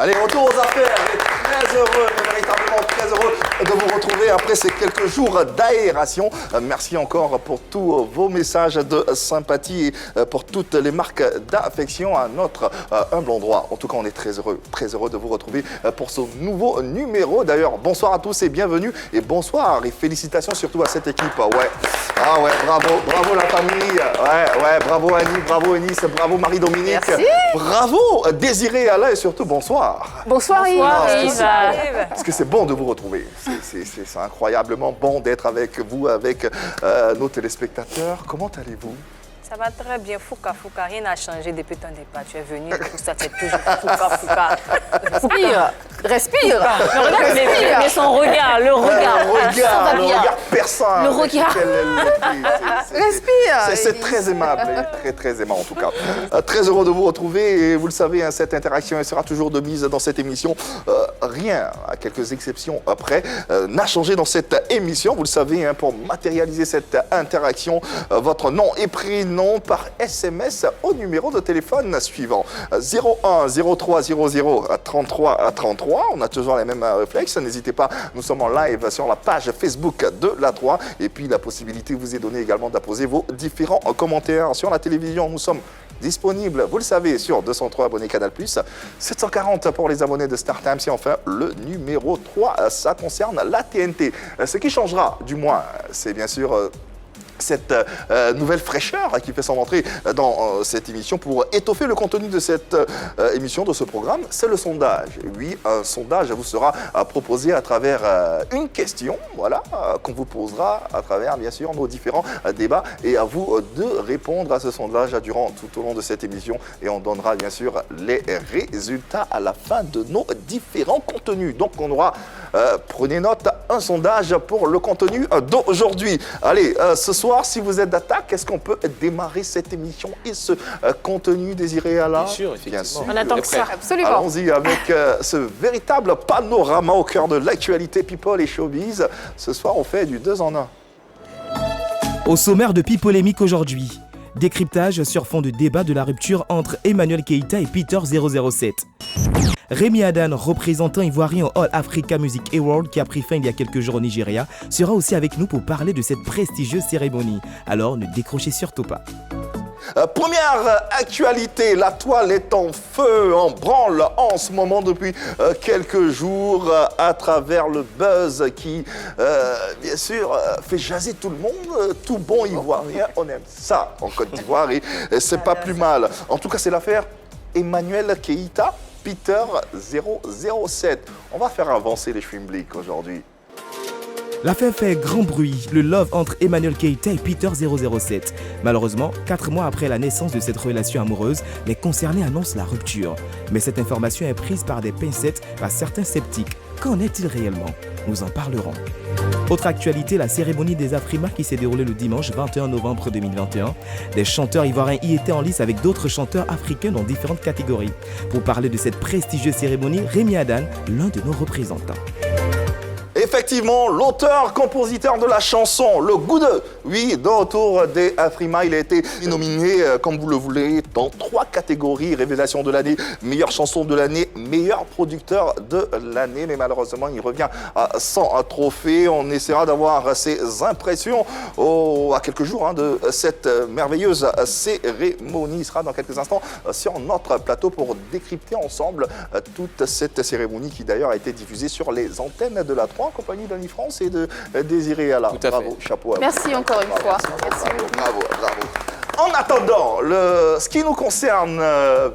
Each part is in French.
Allez, retour aux affaires. Très heureux, véritablement très heureux de vous retrouver après ces quelques jours d'aération. Merci encore pour tous vos messages de sympathie et pour toutes les marques d'affection à notre humble endroit. En tout cas, on est très heureux de vous retrouver pour ce nouveau numéro. D'ailleurs, bonsoir à tous et bienvenue et bonsoir et félicitations surtout à cette équipe. Ouais. Ah ouais, bravo la famille. Ouais, bravo Annie, bravo Eunice, bravo Marie-Dominique. Merci. Bravo Désiré, Alain et surtout bonsoir. Bonsoir Yves. Parce que c'est bon de vous retrouver. C'est incroyablement bon d'être avec vous, avec nos téléspectateurs. Comment allez-vous? Ça va très bien, Fouka, rien n'a changé depuis ton départ. Tu es venu, tout ça, c'est toujours Fouka. Respire. Mais son regard, le regard perçant. Le regard. Respire. C'est très aimable, très aimant en tout cas. Très heureux de vous retrouver et vous le savez, hein, cette interaction elle sera toujours de mise dans cette émission. Rien, à quelques exceptions après, n'a changé dans cette émission. Vous le savez, hein, pour matérialiser cette interaction, votre nom et prénom par SMS au numéro de téléphone suivant 01 03 00 33 33. On a toujours les mêmes réflexes. N'hésitez pas, nous sommes en live sur la page Facebook de la 3 et puis la possibilité vous est donnée également d'apposer vos différents commentaires sur la télévision. Nous sommes disponibles, vous le savez, sur 203 abonnés Canal+, 740 pour les abonnés de StarTimes et enfin le numéro 3, ça concerne la TNT. Ce qui changera, du moins, c'est bien sûr cette nouvelle fraîcheur qui fait son entrée dans cette émission pour étoffer le contenu de cette émission, de ce programme, c'est le sondage. Et oui, un sondage vous sera proposé à travers une question, voilà, qu'on vous posera à travers, bien sûr, nos différents débats et à vous de répondre à ce sondage durant tout au long de cette émission et on donnera, bien sûr, les résultats à la fin de nos différents contenus. Donc, on aura, prenez note, un sondage pour le contenu d'aujourd'hui. Allez, ce soir, si vous êtes d'attaque, est-ce qu'on peut démarrer cette émission et ce contenu désiré à la... Bien sûr, effectivement. On attend que ça. Absolument. Allons-y avec ce véritable panorama au cœur de l'actualité People et Showbiz. Ce soir, on fait du 2 en 1. Au sommaire de Pipolémique aujourd'hui, décryptage sur fond de débat de la rupture entre Emmanuel Keïta et Peter 007. Rémi Adan, représentant ivoirien au All Africa Music Award qui a pris fin il y a quelques jours au Nigeria, sera aussi avec nous pour parler de cette prestigieuse cérémonie. Alors ne décrochez surtout pas. Première actualité, la toile est en feu, en branle en ce moment depuis quelques jours à travers le buzz qui, bien sûr, fait jaser tout le monde. Tout bon ivoirien, on aime ça en Côte d'Ivoire et c'est pas plus mal. En tout cas, c'est l'affaire Emmanuel Keïta, Peter 007. On va faire avancer les schwimblick aujourd'hui. L'affaire fait grand bruit, le love entre Emmanuel Keïta et Peter 007. Malheureusement, 4 mois après la naissance de cette relation amoureuse, les concernés annoncent la rupture. Mais cette information est prise par des pincettes par certains sceptiques. Qu'en est-il réellement? Nous en parlerons. Autre actualité, la cérémonie des Afrima qui s'est déroulée le dimanche 21 novembre 2021. Des chanteurs ivoiriens y étaient en lice avec d'autres chanteurs africains dans différentes catégories. Pour parler de cette prestigieuse cérémonie, Rémi Adan, l'un de nos représentants. Effectivement, l'auteur-compositeur de la chanson, le Goudeux, oui, de retour des Afrima, il a été nominé, comme vous le voulez, dans 3 catégories. Révélation de l'année, meilleure chanson de l'année, meilleur producteur de l'année. Mais malheureusement, il revient sans trophée. On essaiera d'avoir ses impressions à quelques jours de cette merveilleuse cérémonie. Il sera dans quelques instants sur notre plateau pour décrypter ensemble toute cette cérémonie qui d'ailleurs a été diffusée sur les antennes de la 3 en compagnie d'Annie France et de Désiré Alla. Tout à bravo, fait. Chapeau à vous. Merci encore une fois. Bravo. En attendant, ce qui nous concerne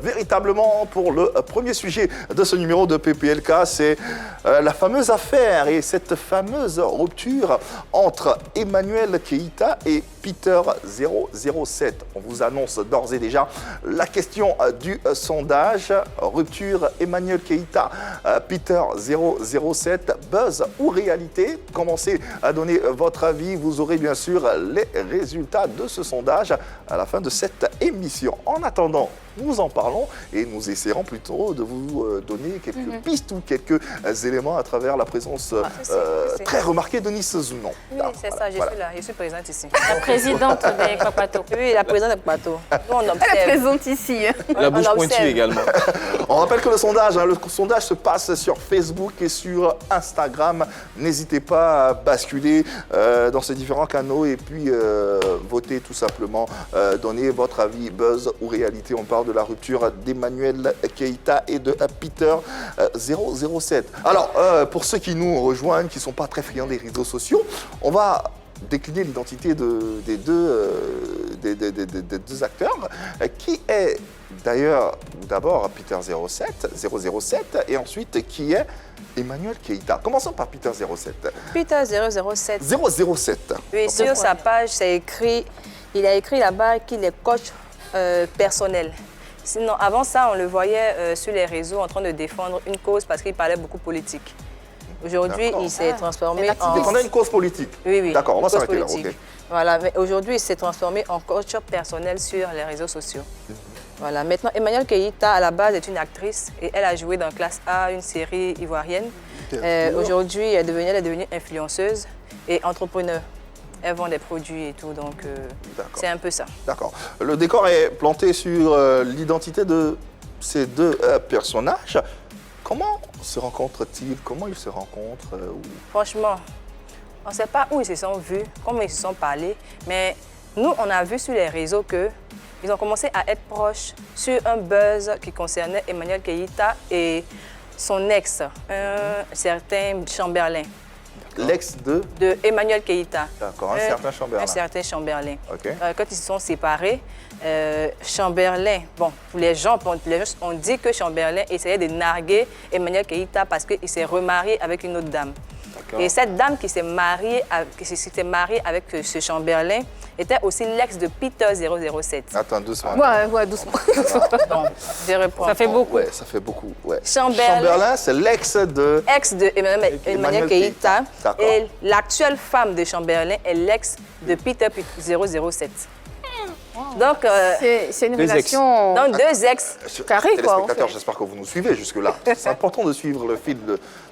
véritablement pour le premier sujet de ce numéro de PPLK, c'est la fameuse affaire et cette fameuse rupture entre Emmanuel Keïta et Peter 007. On vous annonce d'ores et déjà la question du sondage. Rupture Emmanuel Keïta, Peter 007, buzz ou réalité? Commencez à donner votre avis. Vous aurez bien sûr les résultats de ce sondage à la fin de cette émission. En attendant, nous en parlons et nous essaierons plutôt de vous donner quelques pistes ou quelques éléments à travers la présence c'est. très remarquée de Nice Zounon. Oui, c'est ça, je suis là, je suis présente ici. La présidente des Kwapato. Oui, la présidente de Kwapato. Nous, on Elle est observe. présente ici. La bouche on pointue observe. également. On rappelle que le sondage se passe sur Facebook et sur Instagram. N'hésitez pas à basculer dans ces différents canaux et puis voter tout simplement. Donnez votre avis, buzz ou réalité. On parle de la rupture d'Emmanuel Keïta et de Peter 007. Alors, pour ceux qui nous rejoignent, qui ne sont pas très friands des réseaux sociaux, on va décliner l'identité des deux acteurs. Qui est d'ailleurs d'abord Peter 007 et ensuite qui est Emmanuel Keïta. Commençons par Peter 07. Peter 007. 007. Oui, sur sa page, c'est écrit, il a écrit là-bas qu'il est coach personnel. Sinon, avant ça, on le voyait sur les réseaux en train de défendre une cause parce qu'il parlait beaucoup politique. Aujourd'hui, D'accord. il s'est transformé c'est en... Défendait une cause politique. Oui, oui. D'accord, on va une cause s'arrêter là. politique. Ok. Voilà, mais aujourd'hui, il s'est transformé en coach personnel sur les réseaux sociaux. Voilà, maintenant, Emmanuel Keïta, à la base, est une actrice et elle a joué dans Classe A, une série ivoirienne. Aujourd'hui, elle est devenue influenceuse et entrepreneur. Elle vend des produits et tout, donc c'est un peu ça. D'accord. Le décor est planté sur l'identité de ces deux personnages. Comment se rencontrent-ils? Comment ils se rencontrent Franchement, on ne sait pas où ils se sont vus, comment ils se sont parlé, mais nous, on a vu sur les réseaux qu'ils ont commencé à être proches sur un buzz qui concernait Emmanuel Keïta et son ex, un certain Chamberlain. L'ex de... De Emmanuel Keïta. D'accord, un certain Chamberlain. Un certain Chamberlain. Ok. Quand ils se sont séparés, Chamberlain, bon, les gens ont dit que Chamberlain essayait de narguer Emmanuel Keïta parce qu'il s'est remarié avec une autre dame. Et cette dame qui s'est mariée avec ce Chamberlain était aussi l'ex de Peter 007. Attends, doucement. Ouais, doucement. Bon, je reprends. Ça fait beaucoup. Ouais, ça fait beaucoup. Ouais. Chamberlain, c'est l'ex de... ex de Emmanuel Keïta. D'accord. Et l'actuelle femme de Chamberlain est l'ex de Peter 007. Donc, C'est une Deux ex. relation... donc deux ex. Carré, quoi, en Téléspectateurs, fait. j'espère que vous nous suivez jusque-là. C'est important de suivre le fil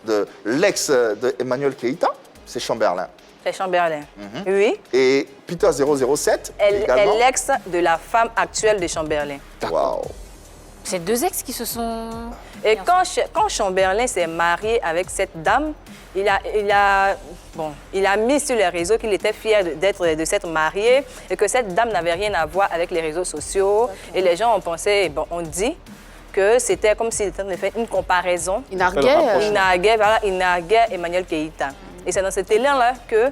de l'ex de Emmanuel Keïta, c'est Chamberlain. C'est Chamberlain. Oui. Et Peter 007 Elle est également. l'ex de la femme actuelle de Chamberlain. Waouh. C'est deux ex qui se sont... Et quand Chamberlain s'est marié avec cette dame, il a mis sur les réseaux qu'il était fier de s'être marié et que cette dame n'avait rien à voir avec les réseaux sociaux. Okay. Et les gens ont pensé, bon, on dit que c'était comme s'il était en train de faire une comparaison. Il narguait Emmanuel Keïta. Et c'est dans cet élan-là que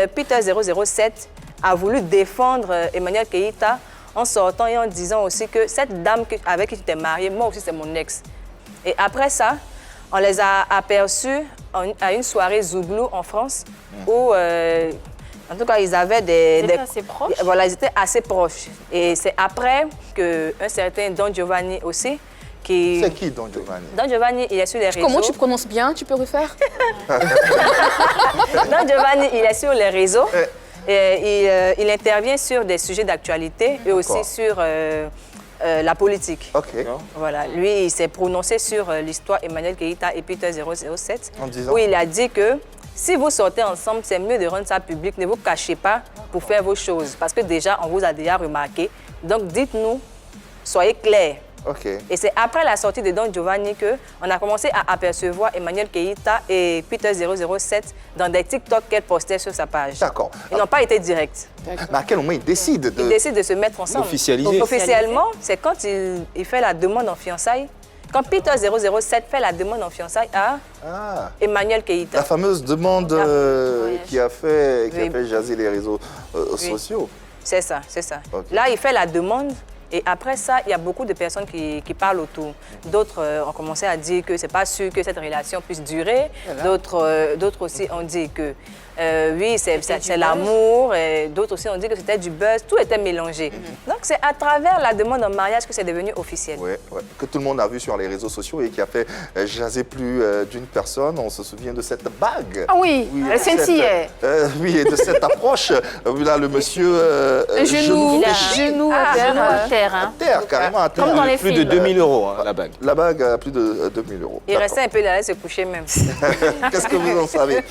Peter 007 a voulu défendre Emmanuel Keïta en sortant et en disant aussi que cette dame avec qui tu t'es marié, moi aussi c'est mon ex. Et après ça, on les a aperçus à une soirée Zouglou en France où, en tout cas, ils avaient Ils étaient assez proches. Voilà, ils étaient assez proches. Et c'est après qu'un certain Don Giovanni aussi, qui... C'est qui Don Giovanni? Don Giovanni, il est sur les réseaux. Comment tu prononces bien? Tu peux refaire? Don Giovanni, il est sur les réseaux. Et il intervient sur des sujets d'actualité et aussi sur la politique. Ok. Voilà, lui, il s'est prononcé sur l'histoire Emmanuel Keïta et Peter 007, En disant... où il a dit que si vous sortez ensemble, c'est mieux de rendre ça public, ne vous cachez pas pour faire vos choses, parce que déjà, on vous a déjà remarqué. Donc, dites-nous, soyez clairs. Ok. Et c'est après la sortie de Don Giovanni qu'on a commencé à apercevoir Emmanuel Keïta et Peter 007 dans des TikTok qu'elle postait sur sa page. D'accord. Ils n'ont pas été directs. Mais à quel moment il décide de... Ils décident de se mettre ensemble. Officialiser. Donc, officiellement, c'est quand il fait la demande en fiançailles. Quand Peter 007 fait la demande en fiançailles à Emmanuel Keïta. La fameuse demande qui a fait jaser les réseaux sociaux. C'est ça, c'est ça. Okay. Là, il fait la demande. Et après ça, il y a beaucoup de personnes qui parlent autour. D'autres ont commencé à dire que ce n'est pas sûr que cette relation puisse durer. Voilà. D'autres aussi ont dit que oui, c'est l'amour. D'autres aussi ont dit que c'était du buzz. Tout était mélangé. Donc, c'est à travers la demande en mariage que c'est devenu officiel. Oui, que tout le monde a vu sur les réseaux sociaux et qui a fait jaser plus d'une personne. On se souvient de cette bague. Ah oui, elle scintillait. Oui, et de cette approche. Là, le monsieur... Genou à terre. À terre, carrément à terre. Comme dans les Plus de films. 2000 euros, hein, la bague. La bague à plus de 2000 euros. Il restait un peu là, se coucher même. Qu'est-ce que vous en savez?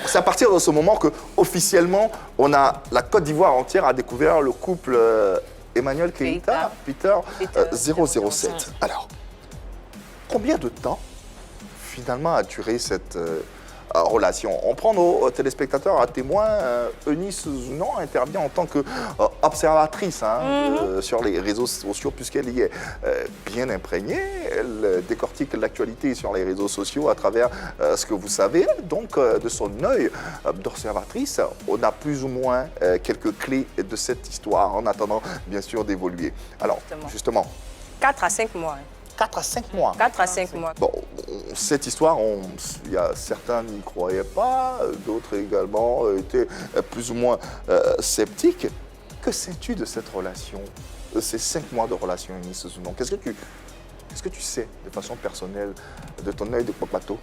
C'est à partir de ce moment que officiellement, la Côte d'Ivoire entière a découvert le couple Emmanuel Keïta, Peter 007. Alors, combien de temps finalement a duré cette relation? On prend nos téléspectateurs à témoin. Eunice Zounan intervient en tant qu'observatrice sur les réseaux sociaux puisqu'elle y est bien imprégnée. Elle décortique l'actualité sur les réseaux sociaux à travers ce que vous savez. Donc, de son œil d'observatrice, on a plus ou moins quelques clés de cette histoire en attendant, bien sûr, d'évoluer. Alors, justement... 4 à 5 mois. 4 à 5 mois. 4 à 5 mois. Bon, cette histoire, il y a certains n'y croyaient pas, d'autres également étaient plus ou moins sceptiques. Que sais-tu de cette relation, de ces 5 mois de relation, Eunice Zounan? Qu'est-ce que tu sais de façon personnelle de ton œil de bateau?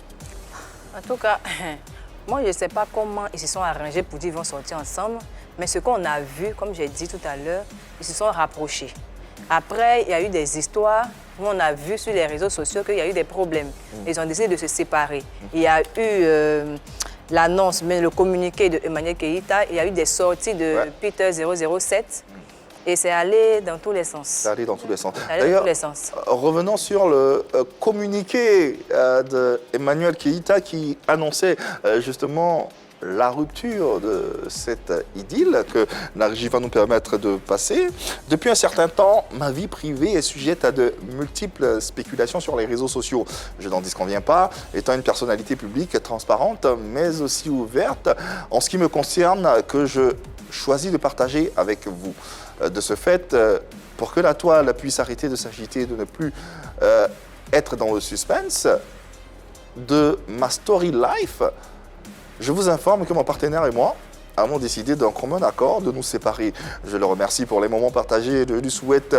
En tout cas, moi, je ne sais pas comment ils se sont arrangés pour dire qu'ils vont sortir ensemble, mais ce qu'on a vu, comme j'ai dit tout à l'heure, ils se sont rapprochés. Après, il y a eu des histoires où on a vu sur les réseaux sociaux qu'il y a eu des problèmes. Ils ont décidé de se séparer. Il y a eu l'annonce, mais le communiqué de Emmanuel Keïta, il y a eu des sorties de Peter 007 et c'est allé dans tous les sens. C'est allé dans tous les sens. D'ailleurs, revenons sur le communiqué d'Emmanuel Keïta qui annonçait justement la rupture de cette idylle que la régie va nous permettre de passer. Depuis un certain temps, ma vie privée est sujette à de multiples spéculations sur les réseaux sociaux. Je n'en disconviens pas, étant une personnalité publique transparente, mais aussi ouverte en ce qui me concerne, que je choisis de partager avec vous. De ce fait, pour que la toile puisse arrêter de s'agiter, de ne plus être dans le suspense de ma story life, je vous informe que mon partenaire et moi avons décidé d'un commun accord de nous séparer. Je le remercie pour les moments partagés et je lui souhaite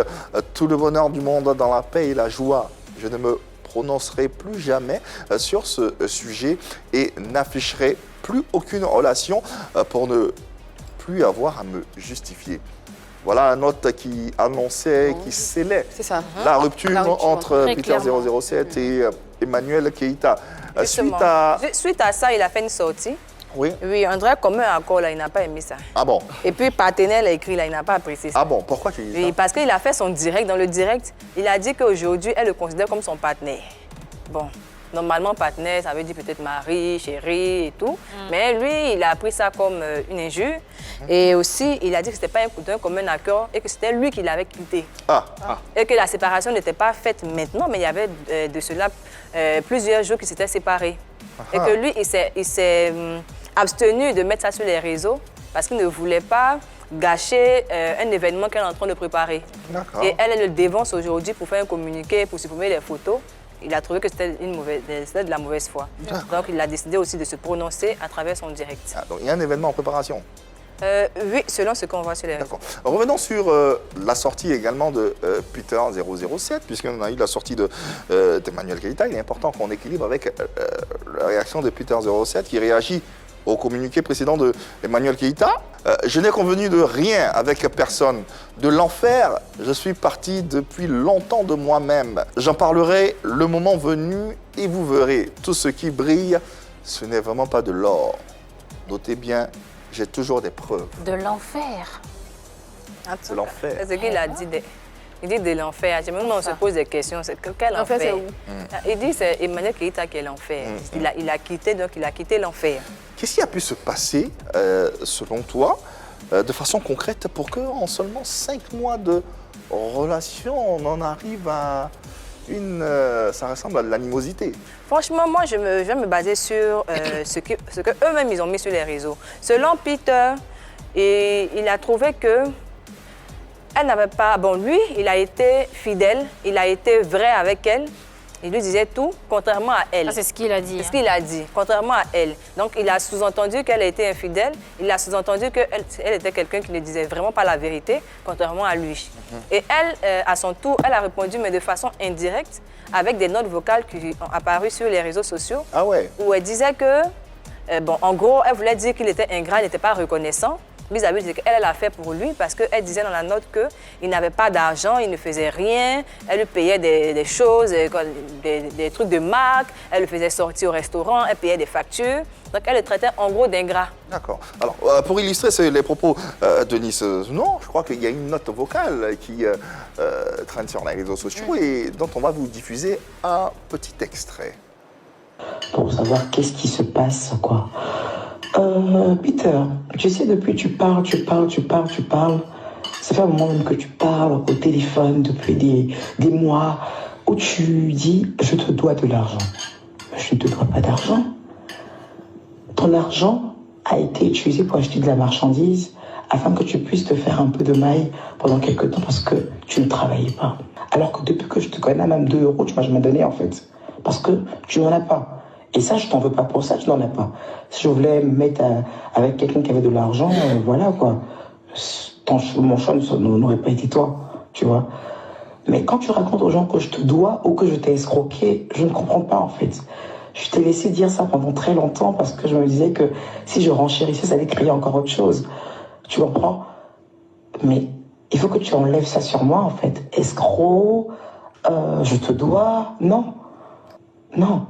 tout le bonheur du monde dans la paix et la joie. Je ne me prononcerai plus jamais sur ce sujet et n'afficherai plus aucune relation pour ne plus avoir à me justifier. Voilà la note qui annonçait, qui scellait la rupture entre Peter 007 et Emmanuel Keïta. Suite à ça, il a fait une sortie. Oui. Oui, André, comme un accord, là, il n'a pas aimé ça. Ah bon? Et puis, partenaire l'a écrit, là, il n'a pas apprécié ça. Ah bon? Pourquoi tu dis ça? Oui, parce qu'il a fait son direct. Dans le direct, il a dit qu'aujourd'hui, elle le considère comme son partenaire. Bon, normalement, partenaire, ça veut dire peut-être mari, chéri et tout. Mais lui, il a pris ça comme une injure. Et aussi, il a dit que ce n'était pas un commun accord et que c'était lui qui l'avait quitté. Et que la séparation n'était pas faite maintenant, mais il y avait de cela plusieurs jours qu'ils s'étaient séparés. Et que lui, il s'est abstenu de mettre ça sur les réseaux parce qu'il ne voulait pas gâcher un événement qu'elle est en train de préparer. Et elle le dévance aujourd'hui pour faire un communiqué, pour supprimer les photos. Il a trouvé que c'était de la mauvaise foi. Donc, il a décidé aussi de se prononcer à travers son direct. Donc, il y a un événement en préparation? Oui, selon ce qu'on voit sur les réseaux. Revenons sur la sortie également de Peter 007, puisqu'on a eu la sortie d'Emmanuel Keïta. Il est important qu'on équilibre avec la réaction de Peter 07 qui réagit au communiqué précédent de Emmanuel Keïta. Je n'ai convenu de rien avec personne. De l'enfer, je suis parti depuis longtemps de moi-même. J'en parlerai le moment venu et vous verrez. Tout ce qui brille, ce n'est vraiment pas de l'or. Notez bien, j'ai toujours des preuves. De l'enfer. De l'enfer. C'est ce qu'il a dit. Il dit de l'enfer. Même on se pose des questions. Quel enfer? C'est où? Il dit c'est Emmanuel Keïta qui est l'enfer. Il a quitté, donc il a quitté l'enfer. Qu'est-ce qui a pu se passer, selon toi, de façon concrète, pour qu'en seulement 5 mois de relation, on en arrive à ça ressemble à de l'animosité? Franchement, moi, je vais me baser sur ce que eux-mêmes ils ont mis sur les réseaux. Selon Peter, il a trouvé que elle n'avait pas... Bon, lui, il a été fidèle, il a été vrai avec elle. Il lui disait tout, contrairement à elle. Ah, c'est ce qu'il a dit. C'est ce qu'il a dit, contrairement à elle. Donc, il a sous-entendu qu'elle était infidèle. Il a sous-entendu qu'elle était quelqu'un qui ne disait vraiment pas la vérité, contrairement à lui. Et elle, à son tour, elle a répondu, mais de façon indirecte, avec des notes vocales qui ont apparu sur les réseaux sociaux. Ah ouais. Où elle disait que, en gros, elle voulait dire qu'il était ingrat, il n'était pas reconnaissant. Vis-à-vis de ce qu'elle a fait pour lui, parce qu'elle disait dans la note qu'il n'avait pas d'argent, il ne faisait rien, elle lui payait des choses, des trucs de marque, elle le faisait sortir au restaurant, elle payait des factures. Donc elle le traitait en gros d'ingrat. D'accord. Alors, pour illustrer les propos de Nice, non, je crois qu'il y a une note vocale qui traîne sur les réseaux sociaux et dont on va vous diffuser un petit extrait. Pour savoir qu'est-ce qui se passe, quoi. Peter, tu sais, depuis tu parles. Ça fait un moment même que tu parles au téléphone depuis des mois où tu dis « je te dois de l'argent ». Je ne te dois pas d'argent. Ton argent a été utilisé pour acheter de la marchandise afin que tu puisses te faire un peu de maille pendant quelques temps parce que tu ne travaillais pas. Alors que depuis que je te connais, même 2 €, tu m'as jamais donné en fait. Parce que tu n'en as pas. Et ça, je t'en veux pas pour ça, tu n'en as pas. Si je voulais me mettre avec quelqu'un qui avait de l'argent, voilà quoi. Mon choix n'aurait pas été toi, tu vois. Mais quand tu racontes aux gens que je te dois ou que je t'ai escroqué, je ne comprends pas en fait. Je t'ai laissé dire ça pendant très longtemps parce que je me disais que si je renchérissais, ça allait créer encore autre chose. Tu comprends? Mais il faut que tu enlèves ça sur moi en fait. Escroc, je te dois, non. Non.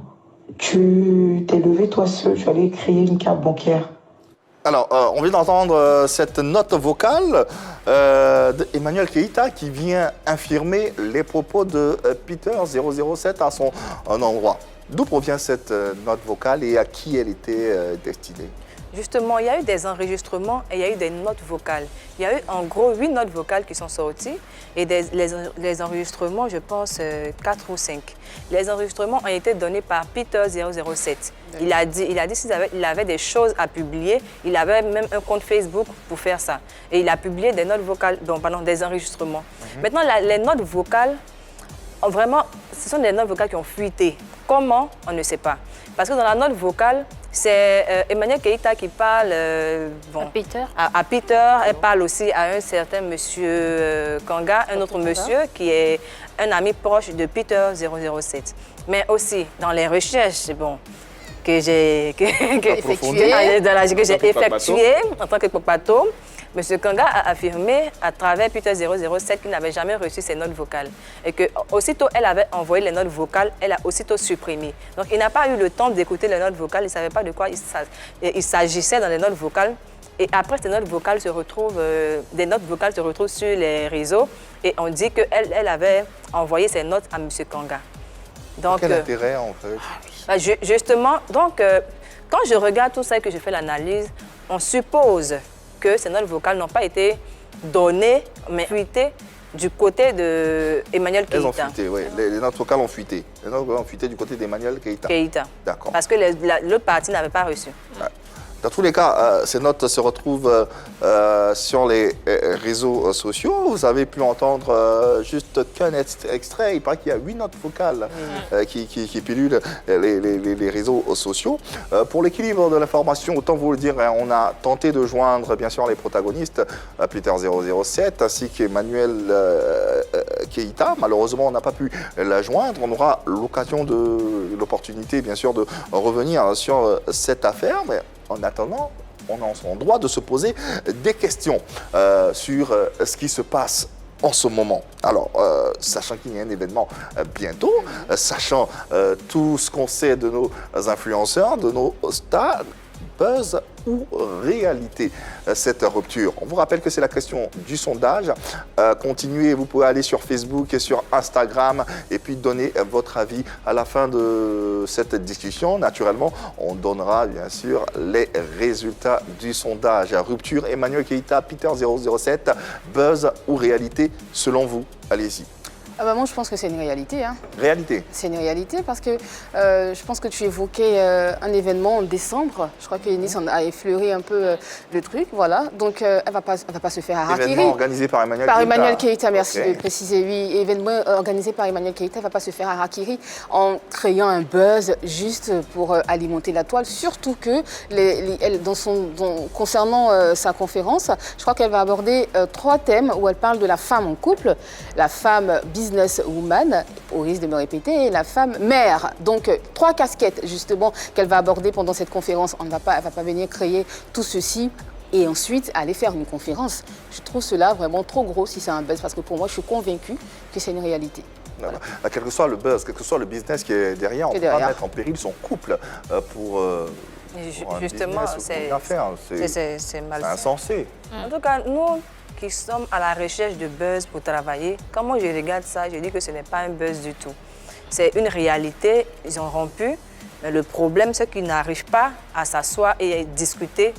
Tu t'es levé toi seul, tu allais créer une carte bancaire. Alors, on vient d'entendre cette note vocale d'Emmanuel Keïta qui vient infirmer les propos de Peter 007 à son endroit. D'où provient cette note vocale et à qui elle était destinée? Justement, il y a eu des enregistrements et il y a eu des notes vocales. Il y a eu en gros 8 notes vocales qui sont sorties et les enregistrements, je pense, 4 ou 5. Les enregistrements ont été donnés par Peter 007. Il a dit qu'il avait des choses à publier. Il avait même un compte Facebook pour faire ça. Et il a publié des notes vocales, des enregistrements. Maintenant, les notes vocales, vraiment, ce sont des notes vocales qui ont fuité. Comment? On ne sait pas. Parce que dans la note vocale, c'est Emmanuel Keïta qui parle à Peter. Elle parle aussi à un certain monsieur Kanga, un autre monsieur qui est un ami proche de Peter 007. Mais aussi, dans les recherches que j'ai effectuées en tant que Popato, M. Kanga a affirmé à travers Peter 007 qu'il n'avait jamais reçu ses notes vocales. Et que aussitôt elle avait envoyé les notes vocales, elle a aussitôt supprimé. Donc il n'a pas eu le temps d'écouter les notes vocales, il ne savait pas de quoi il s'agissait dans les notes vocales. Et après, ces notes vocales se retrouvent, des notes vocales se retrouvent sur les réseaux et on dit qu'elle avait envoyé ces notes à M. Kanga. Donc, quel intérêt en fait? Justement, donc, quand je regarde tout ça et que je fais l'analyse, on suppose que ces notes vocales n'ont pas été données, mais fuitées du côté d'Emmanuel Keïta. Elles ont fuité, oui. Les notes vocales ont fuité. Les notes vocales ont fuité du côté d'Emmanuel Keïta. D'accord. Parce que l'autre partie n'avait pas reçu. Ouais. Dans tous les cas, ces notes se retrouvent sur les réseaux sociaux. Vous avez pu entendre juste qu'un extrait. Il paraît qu'il y a 8 notes vocales qui pilulent les réseaux sociaux. Pour l'équilibre de l'information, autant vous le dire, on a tenté de joindre bien sûr les protagonistes, Peter 007 ainsi qu'Emmanuel Keïta. Malheureusement, on n'a pas pu la joindre. On aura l'opportunité bien sûr de revenir sur cette affaire. Mais en attendant, on est en droit de se poser des questions sur ce qui se passe en ce moment. Alors, sachant qu'il y a un événement bientôt, sachant tout ce qu'on sait de nos influenceurs, de nos stars, buzz ou réalité, cette rupture? On vous rappelle que c'est la question du sondage. Continuez, vous pouvez aller sur Facebook et sur Instagram et puis donner votre avis à la fin de cette discussion. Naturellement, on donnera bien sûr les résultats du sondage. Rupture, Emmanuel Keïta, Peter 007, buzz ou réalité selon vous? Allez-y. Moi, je pense que c'est une réalité. Hein. Réalité. C'est une réalité parce que je pense que tu évoquais un événement en décembre. Je crois que Eunice en a effleuré un peu le truc, voilà. Donc, elle ne va pas se faire harakiri. Événement organisé par Emmanuel Keïta. Par Emmanuel Keïta, merci Ok. de préciser, oui. Événement organisé par Emmanuel Keïta ne va pas se faire harakiri en créant un buzz juste pour alimenter la toile. Surtout que, concernant sa conférence, je crois qu'elle va aborder 3 thèmes où elle parle de la femme en couple, la femme businesswoman, au risque de me répéter, et la femme mère. Donc, 3 casquettes, justement, qu'elle va aborder pendant cette conférence. Elle ne va pas venir créer tout ceci et ensuite aller faire une conférence. Je trouve cela vraiment trop gros si c'est un buzz, parce que pour moi, je suis convaincue que c'est une réalité. Voilà. Quel que soit le buzz, quel que soit le business qui est derrière, on ne peut pas mettre en péril son couple pour un justement, business ou pour une affaire. c'est malsain. Insensé. En tout cas, nous qui sommes à la recherche de buzz pour travailler, quand moi je regarde ça, je dis que ce n'est pas un buzz du tout. C'est une réalité, ils ont rompu, mais le problème c'est qu'ils n'arrivent pas à s'asseoir et discuter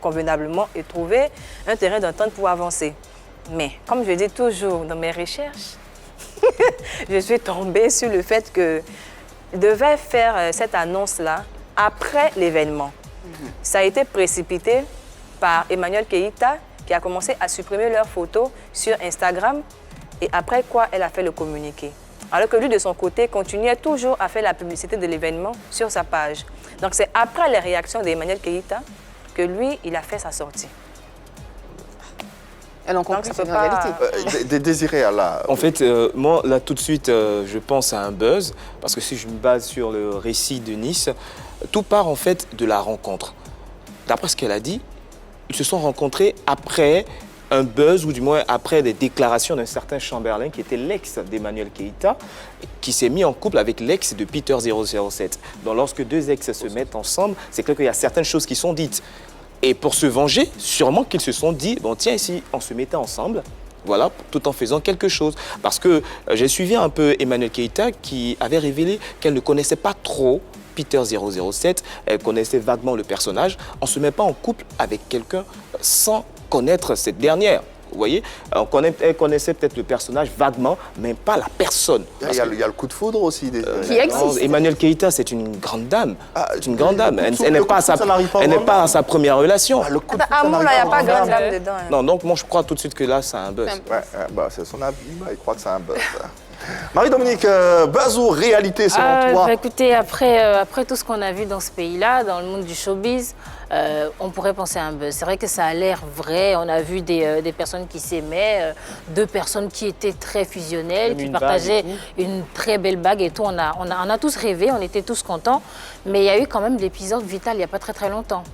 convenablement et trouver un terrain d'entente pour avancer. Mais comme je dis toujours dans mes recherches, je suis tombée sur le fait qu'ils devaient faire cette annonce-là après l'événement. Ça a été précipité par Emmanuel Keïta, qui a commencé à supprimer leurs photos sur Instagram et après quoi elle a fait le communiqué. Alors que lui, de son côté, continuait toujours à faire la publicité de l'événement sur sa page. Donc c'est après les réactions d'Emmanuel Keïta que lui, il a fait sa sortie. Elle en conclut, c'est une réalité. Désiré Allah. En fait, moi, là, tout de suite, je pense à un buzz, parce que si je me base sur le récit de Nice, tout part en fait de la rencontre. D'après ce qu'elle a dit, ils se sont rencontrés après un buzz, ou du moins après des déclarations d'un certain Chamberlain, qui était l'ex d'Emmanuel Keïta, qui s'est mis en couple avec l'ex de Peter 007. Donc lorsque 2 ex se mettent ensemble, c'est clair qu'il y a certaines choses qui sont dites. Et pour se venger, sûrement qu'ils se sont dit, bon tiens, ici, on se mettait ensemble, voilà, tout en faisant quelque chose. Parce que j'ai suivi un peu Emmanuel Keïta, qui avait révélé qu'elle ne connaissait pas trop Peter 007, elle connaissait vaguement le personnage. On ne se met pas en couple avec quelqu'un sans connaître cette dernière. Vous voyez, elle connaissait peut-être le personnage vaguement, mais pas la personne. Il y a le coup de foudre aussi. Qui existe. Emmanuel Keïta, c'est une grande dame. C'est une grande dame. Elle n'est pas pas à sa première relation. Le coup de foudre, Amour, là, il n'y a pas grande dame dedans. Hein. Non, donc moi je crois tout de suite que là, c'est un buzz. Ouais, c'est son avis, il croit que c'est un buzz. Marie-Dominique, buzz ou réalité selon toi? Écoutez, après tout ce qu'on a vu dans ce pays-là, dans le monde du showbiz, on pourrait penser à un buzz. C'est vrai que ça a l'air vrai. On a vu des personnes qui s'aimaient, 2 personnes qui étaient très fusionnelles, qui partageaient une très belle bague et tout. On a tous rêvé, on était tous contents. Mais il y a eu quand même l'épisode vital il n'y a pas très longtemps.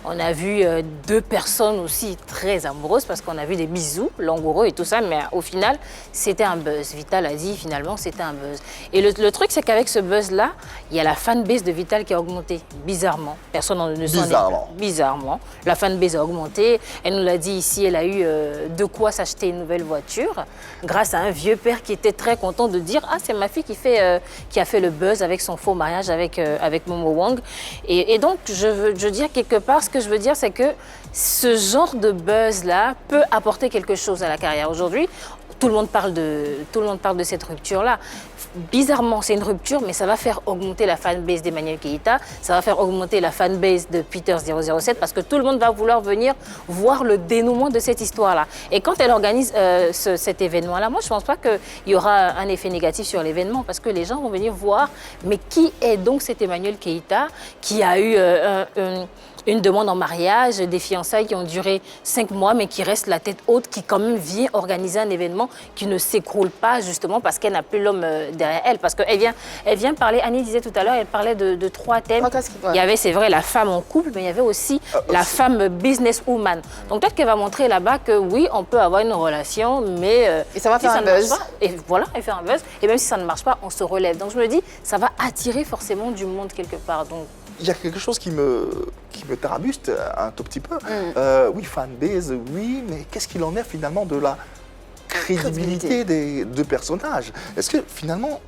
On a vu 2 personnes aussi très amoureuses parce qu'on a vu des bisous langoureux et tout ça, mais au final, c'était un buzz. Vital a dit finalement c'était un buzz. Et le truc, c'est qu'avec ce buzz-là, il y a la fanbase de Vital qui a augmenté, bizarrement. Personne ne s'en est... Bizarrement. La fanbase a augmenté. Elle nous l'a dit ici, elle a eu de quoi s'acheter une nouvelle voiture grâce à un vieux père qui était très content de dire « Ah, c'est ma fille qui a fait le buzz avec son faux mariage avec Momo Wang ». Et donc, je veux dire quelque part, ce que je veux dire, c'est que ce genre de buzz-là peut apporter quelque chose à la carrière. Aujourd'hui, tout le monde parle de cette rupture-là. Bizarrement, c'est une rupture, mais ça va faire augmenter la fanbase d'Emmanuel Keïta, ça va faire augmenter la fanbase de Peter 007, parce que tout le monde va vouloir venir voir le dénouement de cette histoire-là. Et quand elle organise cet événement-là, moi, je ne pense pas qu'il y aura un effet négatif sur l'événement, parce que les gens vont venir voir, mais qui est donc cet Emmanuel Keïta qui a eu une demande en mariage, des fiançailles qui ont duré 5 mois, mais qui reste la tête haute, qui quand même vient organiser un événement qui ne s'écroule pas, justement, parce qu'elle n'a plus l'homme derrière elle. Parce qu'elle vient parler, Annie disait tout à l'heure, elle parlait de 3 thèmes. Il y avait, c'est vrai, la femme en couple, mais il y avait aussi la femme businesswoman. Donc peut-être qu'elle va montrer là-bas que oui, on peut avoir une relation, mais... et ça va faire un buzz. Pas, et voilà, elle fait un buzz. Et même si ça ne marche pas, on se relève. Donc je me dis, ça va attirer forcément du monde quelque part. Donc, il y a quelque chose qui me tarabuste un tout petit peu. Oui, fanbase, oui, mais qu'est-ce qu'il en est finalement de la crédibilité des 2 personnages? Est-ce que finalement,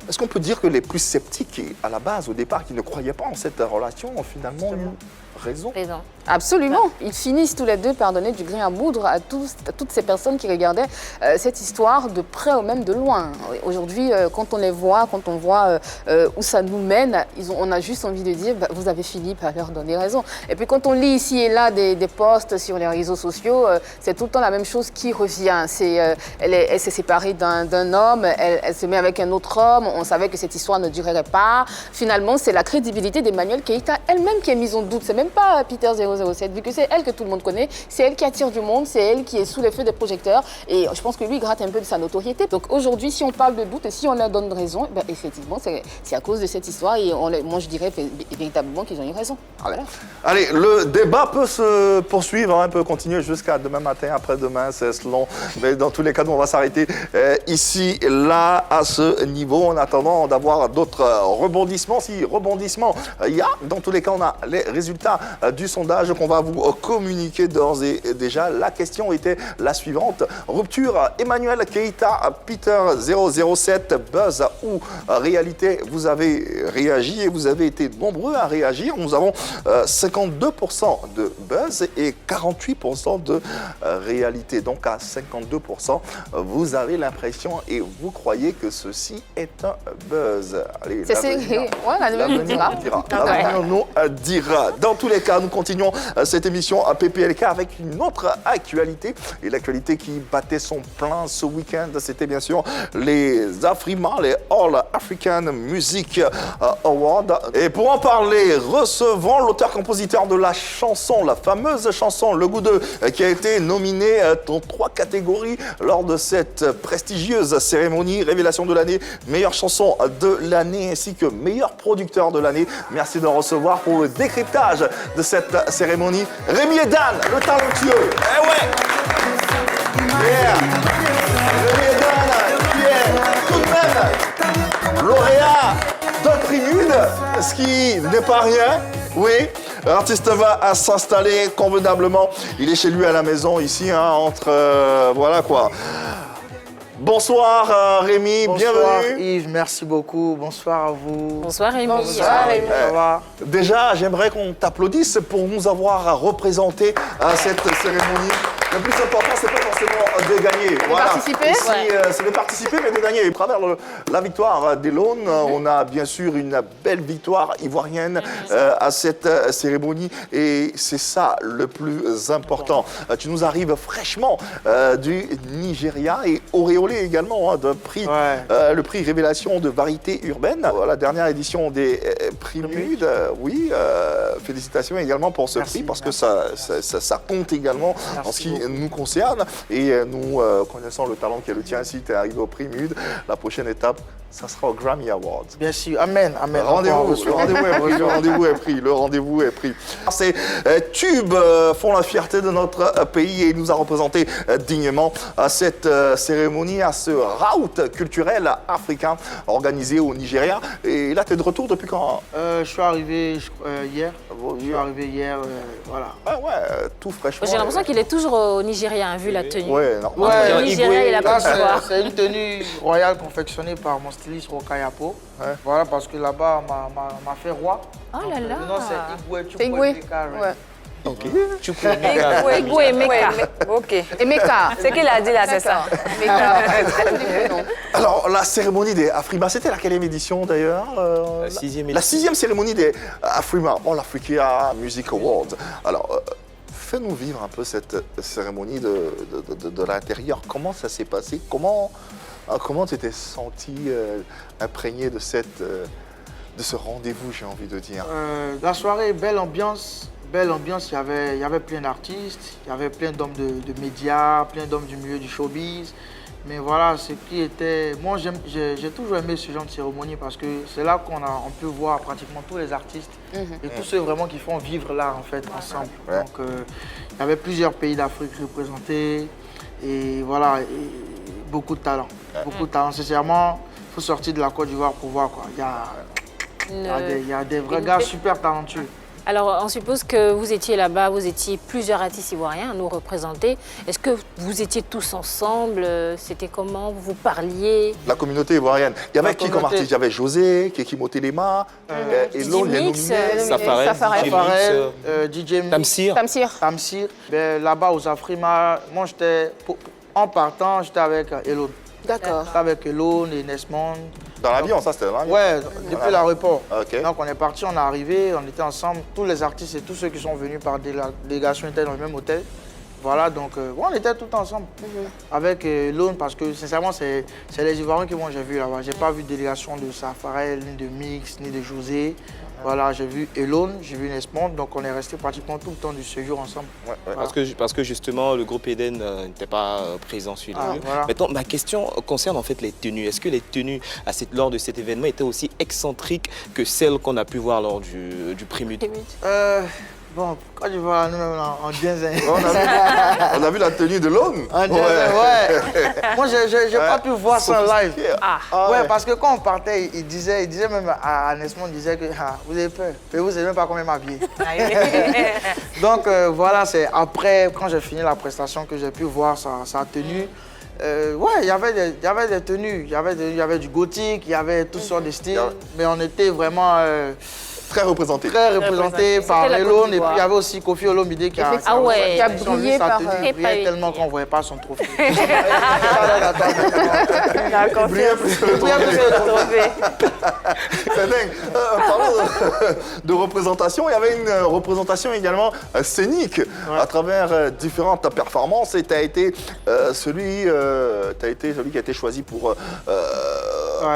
est-ce qu'on peut dire que les plus sceptiques, à la base, au départ, qui ne croyaient pas en cette relation, ont finalement eu raison? Absolument. Ils finissent tous les deux par donner du grain à moudre à toutes ces personnes qui regardaient cette histoire de près ou même de loin. Aujourd'hui, quand on les voit, quand on voit où ça nous mène, on a juste envie de dire vous avez fini par leur donner raison. Et puis quand on lit ici et là des posts sur les réseaux sociaux, c'est tout le temps la même chose qui revient. Elle s'est séparée d'un homme, elle se met avec un autre homme, on savait que cette histoire ne durerait pas. Finalement, c'est la crédibilité d'Emmanuel Keïta elle-même qui est mise en doute. C'est même pas Peter 007, vu que c'est elle que tout le monde connaît, c'est elle qui attire du monde, c'est elle qui est sous les feux des projecteurs. Et je pense que lui, il gratte un peu de sa notoriété. Donc aujourd'hui, si on parle de doute et si on leur donne raison, ben effectivement, c'est à cause de cette histoire. Et moi, je dirais véritablement qu'ils ont eu raison. Voilà. Allez, le débat peut se poursuivre, hein, peut continuer jusqu'à demain matin, après-demain, c'est selon. Mais dans tous les cas, nous, on va s'arrêter ici, là, à ce niveau, en attendant d'avoir d'autres rebondissements. Si rebondissements il y a, dans tous les cas, on a les résultats du sondage qu'on va vous communiquer d'ores et déjà. La question était la suivante. Rupture, Emmanuel Keïta, Peter 007, buzz ou réalité? Vous avez réagi et vous avez été nombreux à réagir. Nous avons 52% de buzz et 48% de réalité. Donc à 52%, vous avez l'impression et vous croyez que ceci est un buzz. Allez, l'avenir nous dira. L'avenir nous dira. Dans tous les cas, nous continuons cette émission à PPLK avec une autre actualité. Et l'actualité qui battait son plein ce week-end, c'était bien sûr les Afrima, les All African Music Awards. Et pour en parler, recevons l'auteur-compositeur de la chanson, la fameuse chanson Le Goût 2, qui a été nominé dans 3 catégories lors de cette prestigieuse cérémonie. Révélation de l'année, meilleure chanson de l'année ainsi que meilleur producteur de l'année. Merci de recevoir pour le décryptage de cette cérémonie Rémi et Dan, le talentueux. Eh ouais! Yeah! Rémi et Dan, qui est tout de même lauréat d'un prix Mude, ce qui n'est pas rien. Oui, l'artiste va s'installer convenablement. Il est chez lui à la maison ici, hein, entre voilà quoi. Bonsoir Rémi, bonsoir, bienvenue. Yves, merci beaucoup. Bonsoir à vous. Bonsoir Rémi. Bonsoir Rémi. Ça va? Déjà, j'aimerais qu'on t'applaudisse pour nous avoir représenté à cette cérémonie. Le plus important, c'est pas forcément de gagner. Participer. Ici, c'est de participer, mais de gagner. À travers la victoire d'Elone, on a bien sûr une belle victoire ivoirienne à cette cérémonie. Et c'est ça le plus important. Tu nous arrives fraîchement du Nigeria et auréolé également d'un prix, le prix Révélation de variété urbaine. La dernière édition des prix Mude. Oui, félicitations également pour ce prix parce que ça compte également en ce qui nous concerne. Et nous connaissons le talent qui est le tien. Si tu es arrivé au prix Mude, la prochaine étape, ça sera au Grammy Awards. Bien sûr, amen, amen. Le rendez-vous est pris. Ces tubes font la fierté de notre pays et nous a représenté dignement à cette cérémonie, à ce rout culturel africain organisé au Nigeria. Et là, tu es de retour depuis quand? Je suis arrivé hier. Voilà. Ah ouais, tout fraîchement. J'ai l'impression qu'il est toujours au Nigeria, hein, vu la tenue. Ouais, non. Au Nigeria, il a pas de choix. C'est une tenue royale confectionnée par mon styliste Rokayapo. Ouais. Voilà, parce que là-bas, m'a fait roi. Oh là là. Non, c'est C'est Igwe. Ouais. Ok. Igwe et Meka. Ok. Et Meka. Ce qu'il a dit là, c'est ça. Alors, la cérémonie des Afrima, c'était la quelle édition d'ailleurs? La 6e. La 6e cérémonie des Afrima, All Africa Music Awards. Alors, fais-nous vivre un peu cette cérémonie de l'intérieur. Comment ça s'est passé? Comment tu t'es senti imprégné de ce rendez-vous, j'ai envie de dire? La soirée, belle ambiance. Belle ambiance, il y avait plein d'artistes, il y avait plein d'hommes de médias, plein d'hommes du milieu du showbiz. Mais voilà, ce qui était... Moi, j'ai toujours aimé ce genre de cérémonie parce que c'est là qu'on peut voir pratiquement tous les artistes et tous ceux vraiment qui font vivre l'art en fait ensemble. Ouais. Donc, il y avait plusieurs pays d'Afrique représentés et voilà, et beaucoup de talent. Beaucoup de talent. Sincèrement, il faut sortir de la Côte d'Ivoire pour voir quoi. Il y a des vrais gars super talentueux. Alors, on suppose que vous étiez là-bas, vous étiez plusieurs artistes ivoiriens à nous représenter. Est-ce que vous étiez tous ensemble? C'était comment? Vous parliez? La communauté ivoirienne. Il y avait La qui comme communauté- artiste? Il y avait José, Kekimo Telema, Elon, les Mix, nominés. Safarel. Raphaël, DJ Tamsir. Tamsir. Ben, là-bas, aux Afrima, moi, en partant, j'étais avec Elon. D'accord. J'étais avec Elon et Nesmond. Dans l'avion, ça c'était dans l'avion? Ouais, depuis l'aéroport. Ok. Donc, on est parti, on est arrivé, on était ensemble. Tous les artistes et tous ceux qui sont venus par délégation étaient dans le même hôtel. Voilà, donc on était tout ensemble avec Elon parce que sincèrement, c'est les Ivoiriens que moi j'ai vu là-bas. J'ai pas vu de délégation de Safarel, ni de Mix, ni de José. Voilà, j'ai vu Elon, j'ai vu Nesmond, donc on est resté pratiquement tout le temps du séjour ensemble. Ouais, ouais. Parce que justement, le groupe Eden n'était pas présent sur les Ah, lieux. voilà. Maintenant, ma question concerne en fait les tenues. Est-ce que les tenues lors de cet événement étaient aussi excentriques que celles qu'on a pu voir lors du Prélude? Bon, quand tu vois nous-mêmes en Dienzen. On a vu la tenue de l'homme. En Dienzen, ouais. Moi, j'ai pas pu voir ça en live. Ouais, parce que quand on partait, il disait même à Nesmond, il disait que vous avez peur, mais vous savez même pas comment m'habiller. Donc voilà, c'est après, quand j'ai fini la prestation, que j'ai pu voir sa tenue. Ouais, il y avait des tenues, il y avait du gothique, il y avait toutes sortes de styles, mais on était vraiment Très représenté. par la Côte Elon, et puis d'Ivoire. il y avait aussi Kofi Olomide qui a Ah ouais. Qui a brillé sa par, tenue, euh, il brillait Et tellement pas- qu'on ne voyait pas son trophée. La confiance. C'est dingue. Parlons de représentation. Il y avait une représentation également scénique à travers différentes performances. Et tu as été celui qui a été choisi pour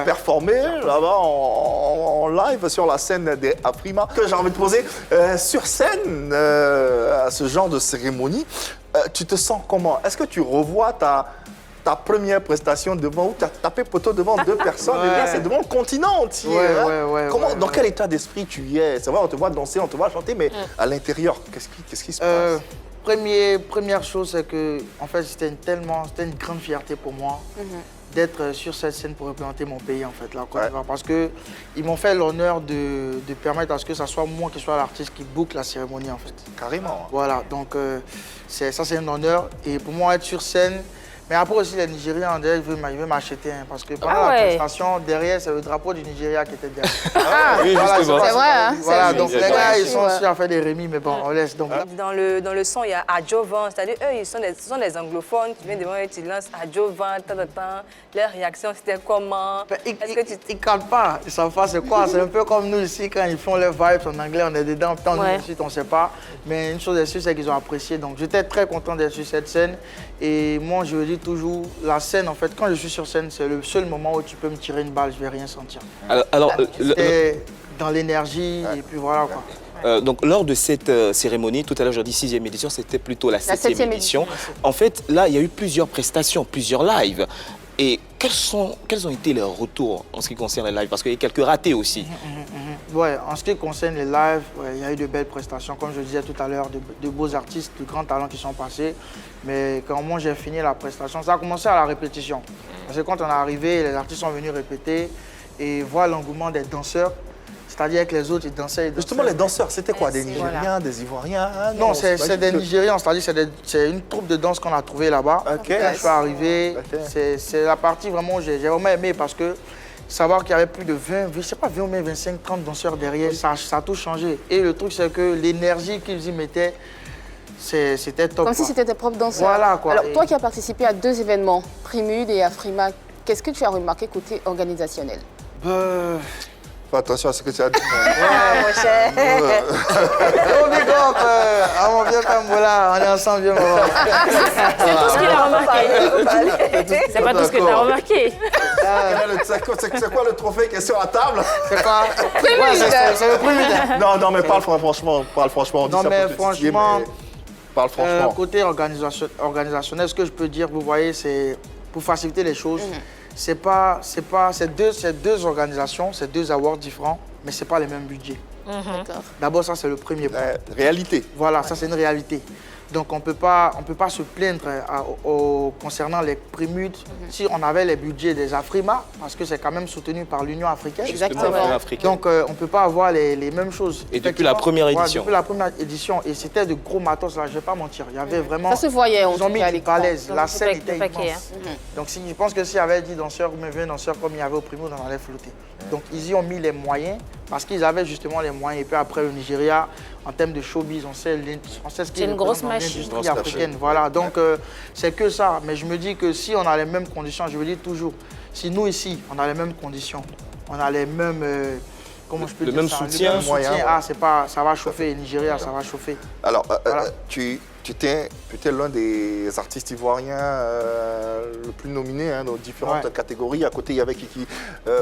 performer là-bas en live sur la scène des Afrima. Que j'ai envie de poser sur scène à ce genre de cérémonie, tu te sens comment? Est-ce que tu revois ta première prestation devant, où tu as tapé poteau devant deux personnes, et là c'est devant le continent entier. Dans quel état d'esprit tu y es? C'est vrai, on te voit danser, on te voit chanter, mais à l'intérieur, qu'est-ce qui se passe? Première chose, c'est que en fait, c'était une grande fierté pour moi d'être sur cette scène pour représenter mon pays, en fait, la Côte d'Ivoire. Parce qu'ils m'ont fait l'honneur de permettre à ce que ce soit moi qui soit l'artiste qui boucle la cérémonie, en fait. Carrément. Voilà, donc ça c'est un honneur. Et pour moi, être sur scène, mais après aussi les Nigérians, ils veulent m'acheter, parce que pendant la prestation, derrière, c'est le drapeau du Nigeria qui était derrière. Oui, Voilà, justement. C'est vrai, hein? Voilà, C'est donc les vrai. gars, ils sont Ouais. sûrs à faire des remis, mais bon, on laisse. Donc, Dans le son, il y a Adjovan, c'est-à-dire eux, ce sont des anglophones qui viennent devant eux, ils lancent Adjovan, leur réaction, c'était comment? Ils ne captent pas, ils savent pas c'est quoi. C'est un peu comme nous ici, quand ils font leurs vibes en anglais, on est dedans, tant nous ensuite, on ne sait pas. Mais une chose est sûre, c'est qu'ils ont apprécié. Donc j'étais très content d'être sur cette scène. Et moi, je le dis toujours, la scène, en fait, quand je suis sur scène, c'est le seul moment où tu peux me tirer une balle, je ne vais rien sentir. Alors, C'était dans l'énergie, et puis voilà quoi. donc, lors de cette cérémonie, tout à l'heure, j'ai dit 6e édition, c'était plutôt la 7e septième édition. En fait, là, il y a eu plusieurs prestations, plusieurs lives. Et quels ont été leurs retours en ce qui concerne les lives? Parce qu'il y a quelques ratés aussi. Ouais, en ce qui concerne les lives, il y a eu de belles prestations, comme je disais tout à l'heure, de beaux artistes, de grands talents qui sont passés. Mais quand moi j'ai fini la prestation, ça a commencé à la répétition. Parce que quand on est arrivé, les artistes sont venus répéter et voir l'engouement des danseurs. C'est-à-dire que les autres, ils dansaient. Justement, les danseurs, c'était quoi? Des Nigériens, des Ivoiriens? Non, c'est des Nigérians, c'est-à-dire c'est une troupe de danse qu'on a trouvée là-bas. Ok. Quand je suis arrivé, c'est la partie vraiment où j'ai vraiment aimé parce que savoir qu'il y avait plus de 20, je sais pas, 20 ou même 25, 30 danseurs derrière, ça a tout changé. Et le truc, c'est que l'énergie qu'ils y mettaient, c'était top. Comme si c'était tes propres danseurs. Voilà, quoi. Alors, toi qui as participé à 2 événements, Prélude et Afrima, qu'est-ce que tu as remarqué côté organisationnel? Fais attention à ce que tu as dit. Mon cher. Oh, big up, à mon vieux Pambola, on est ensemble, vieux maman. C'est tout ce qu'il a remarqué. C'est pas tout ce que tu as remarqué. C'est quoi le trophée qui est sur la table? C'est quoi? Ouais, c'est le premier. Non, mais parle franchement. On dit Non, ça mais pour te titiller, franchement, mais parle franchement. Côté organisationnel, ce que je peux dire, vous voyez, c'est pour faciliter les choses, c'est deux organisations, c'est 2 awards différents, mais c'est pas les mêmes budgets. D'accord. D'abord, ça, c'est le premier point. Réalité. Voilà, ça, c'est une réalité. Donc on peut pas se plaindre concernant les Prémudes si on avait les budgets des Afrima, parce que c'est quand même soutenu par l'Union africaine. Exactement. Donc on ne peut pas avoir les mêmes choses. Et depuis la première édition. Depuis la première édition. Et c'était de gros matos là, je ne vais pas mentir. Il y avait vraiment... Ça se voyait, ils ont mis du balèze. La scène était paquet, immense. Donc je pense que s'il y avait 10 danseurs ou même 20 danseurs comme il y avait au Prémud, on allait flotter. Donc ils y ont mis les moyens, parce qu'ils avaient justement les moyens. Et puis après le Nigeria, en termes de showbiz, on sait ce qui est une grosse machine. l'industrie africaine. Voilà, donc c'est que ça. Mais je me dis que si on a les mêmes conditions, je veux dire toujours, si nous ici, on a les mêmes conditions, on a les mêmes... comment je peux le dire même ça, soutien. le même soutien. Ah, c'est pas, ça va chauffer. Nigeria, ça va chauffer. Alors, Voilà. tu étais peut-être l'un des artistes ivoiriens le plus nominé dans différentes catégories. À côté, il y avait Kiki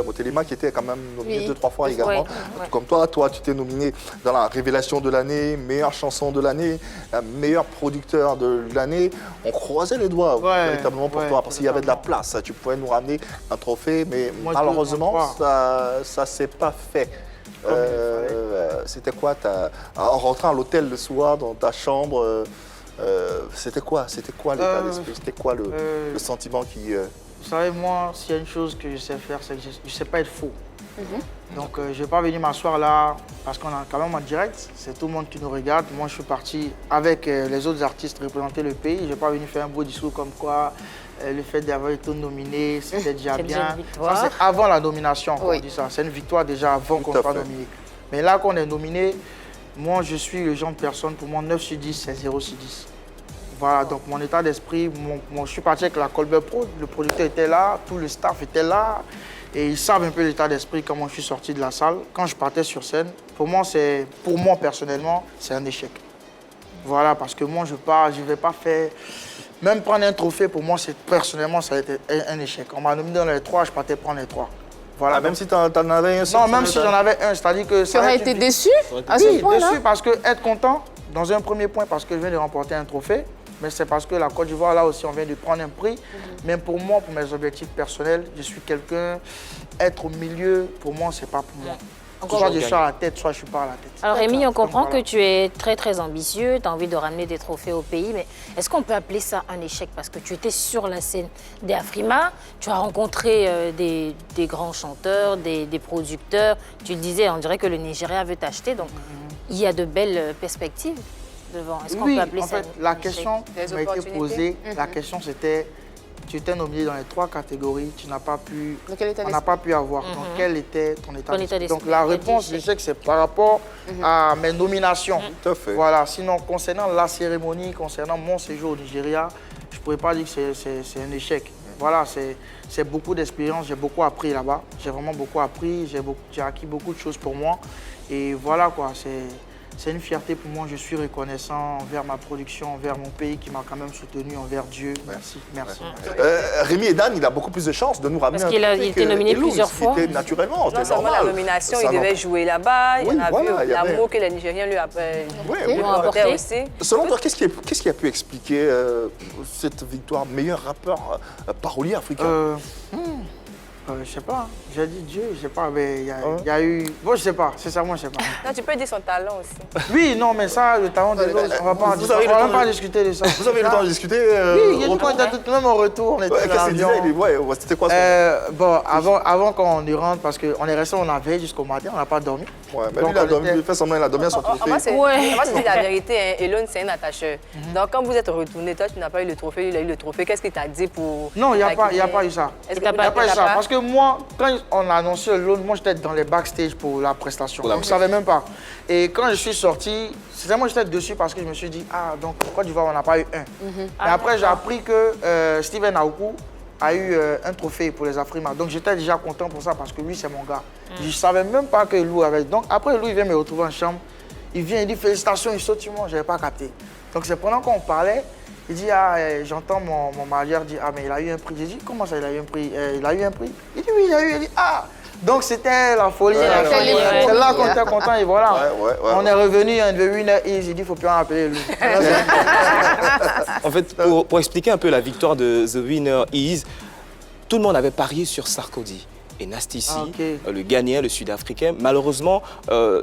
Motelema qui était quand même nominé 2-3 fois également. Ouais. Comme toi, tu t'es nominé dans la révélation de l'année, meilleure chanson de l'année, meilleur producteur de l'année. On croisait les doigts véritablement pour toi parce qu'il y avait de la place. Tu pouvais nous ramener un trophée, mais Moi, malheureusement, ça ne s'est pas fait. C'était quoi en rentrant à l'hôtel le soir dans ta chambre, c'était quoi l'état d'esprit, c'était quoi le sentiment qui... Vous savez, moi, s'il y a une chose que je sais faire, c'est que je ne sais pas être faux. Donc, je ne vais pas venir m'asseoir là, parce qu'on est quand même en direct. C'est tout le monde qui nous regarde. Moi, je suis parti avec les autres artistes représenter le pays. Je ne vais pas venir faire un beau discours comme quoi le fait d'avoir été nominé, c'était déjà bien. Ça, c'est avant la nomination qu'on dit ça. C'est une victoire déjà avant qu'on soit nominé. Mais là qu'on est nominé, moi, je suis le genre de personne, pour moi, 9 sur 10, c'est 0 sur 10. Voilà, donc mon état d'esprit, je suis parti avec la Colbert Pro, le producteur était là, tout le staff était là. Et ils savent un peu l'état d'esprit, comment je suis sorti de la salle. Quand je partais sur scène, pour moi personnellement, c'est un échec. Voilà, parce que moi, je ne vais pas faire... Même prendre un trophée, pour moi, personnellement, ça a été un échec. On m'a nominé dans les 3, je partais prendre les 3. Voilà. Même si tu en avais un seul? Non, même si j'en avais un, c'est-à-dire que... Tu aurais été déçu à ce Oui, point-là? déçu parce que être content, dans un premier point, parce que je viens de remporter un trophée, mais c'est parce que la Côte d'Ivoire, là aussi, on vient de prendre un prix. Mais pour moi, pour mes objectifs personnels, je suis quelqu'un, être au milieu, pour moi, c'est pas pour moi. Soit je suis à la tête, soit je ne suis pas à la tête. Alors Rémi, on comprend que tu es très très ambitieux, tu as envie de ramener des trophées au pays, mais est-ce qu'on peut appeler ça un échec? Parce que tu étais sur la scène des Afrima, tu as rencontré des grands chanteurs, des producteurs, tu le disais, on dirait que le Nigeria veut t'acheter, donc il y a de belles perspectives devant. Est-ce qu'on peut appeler ça un échec? La question qui m'a été posée, la question c'était... Tu étais nominé dans les 3 catégories, on n'a pas pu avoir. Donc, quel était ton état d'esprit? Donc, la réponse, je sais que c'est par rapport à mes nominations. Tout à fait. Voilà. Sinon, concernant la cérémonie, concernant mon séjour au Nigeria, je ne pourrais pas dire que c'est un échec. Voilà, c'est beaucoup d'expérience, j'ai beaucoup appris là-bas. J'ai vraiment beaucoup appris, j'ai acquis beaucoup de choses pour moi. Et voilà quoi, c'est une fierté pour moi, je suis reconnaissant envers ma production, envers mon pays qui m'a quand même soutenu, envers Dieu. Merci, merci. Rémi Edan, il a beaucoup plus de chances de nous ramener parce qu'il a été nominé plusieurs fois. Naturellement, non seulement la nomination, il devait jouer là-bas, il y en a vu l'amour que les Nigériens lui ont apporté aussi. Selon toi, qu'est-ce qui a pu expliquer cette victoire? Meilleur rappeur parolier africain? Je sais pas, j'ai dit Dieu, je sais pas, mais il y a eu... Bon, je sais pas, sincèrement, je sais pas. Non, tu peux dire son talent aussi. Oui, non, mais ça, le talent de l'autre, on va même pas discuter de ça. Vous avez eu le temps de discuter? Oui, il y a quand on était tout même au retour, on était dans l'avion. C'était quoi bon, avant qu'on y rentre, parce qu'on est resté, on a veillé jusqu'au matin, on n'a pas dormi. Ouais, mais lui, il fait semblant, il a dormi à son trophée. Moi, c'est la vérité, Elon, c'est un attacheur. Donc, quand vous êtes retourné, toi, tu n'as pas eu le trophée, il a eu le trophée. Qu'est-ce qu'il t'a dit pour... Non, il n'y a pas eu ça. Il n'y a pas eu ça, parce que moi, quand on a annoncé le loan, moi, j'étais dans les backstage pour la prestation. Donc, je ne savais même pas. Et quand je suis sorti, c'est moi, j'étais dessus parce que je me suis dit, ah, donc, Côte d'Ivoire, on n'a pas eu un. Mais après, j'ai appris que Steven Aoukou a eu un trophée pour les Afrima. Donc, j'étais déjà content pour ça parce que lui, c'est mon gars. Je ne savais même pas que Lou avait. Donc, après, Lou, il vient me retrouver en chambre. Il vient, il dit félicitations, il saute sur moi. Je n'avais pas capté. Donc, c'est pendant qu'on parlait, il dit, ah, j'entends mon manager dire, ah, mais il a eu un prix. J'ai dit, comment ça, il a eu un prix? Il a eu un prix? Il dit, oui, il a eu. Il dit, ah! Donc, c'était la folie. C'est là qu'on était content et voilà. On est revenu, on devait winner easy. Il dit, il ne faut plus en appeler Lou. En fait, pour expliquer un peu la victoire de The Winner Is, tout le monde avait parié sur Sarkozy. et Nastissi, Ah, ok. le Ghanéen, le Sud-Africain. Malheureusement,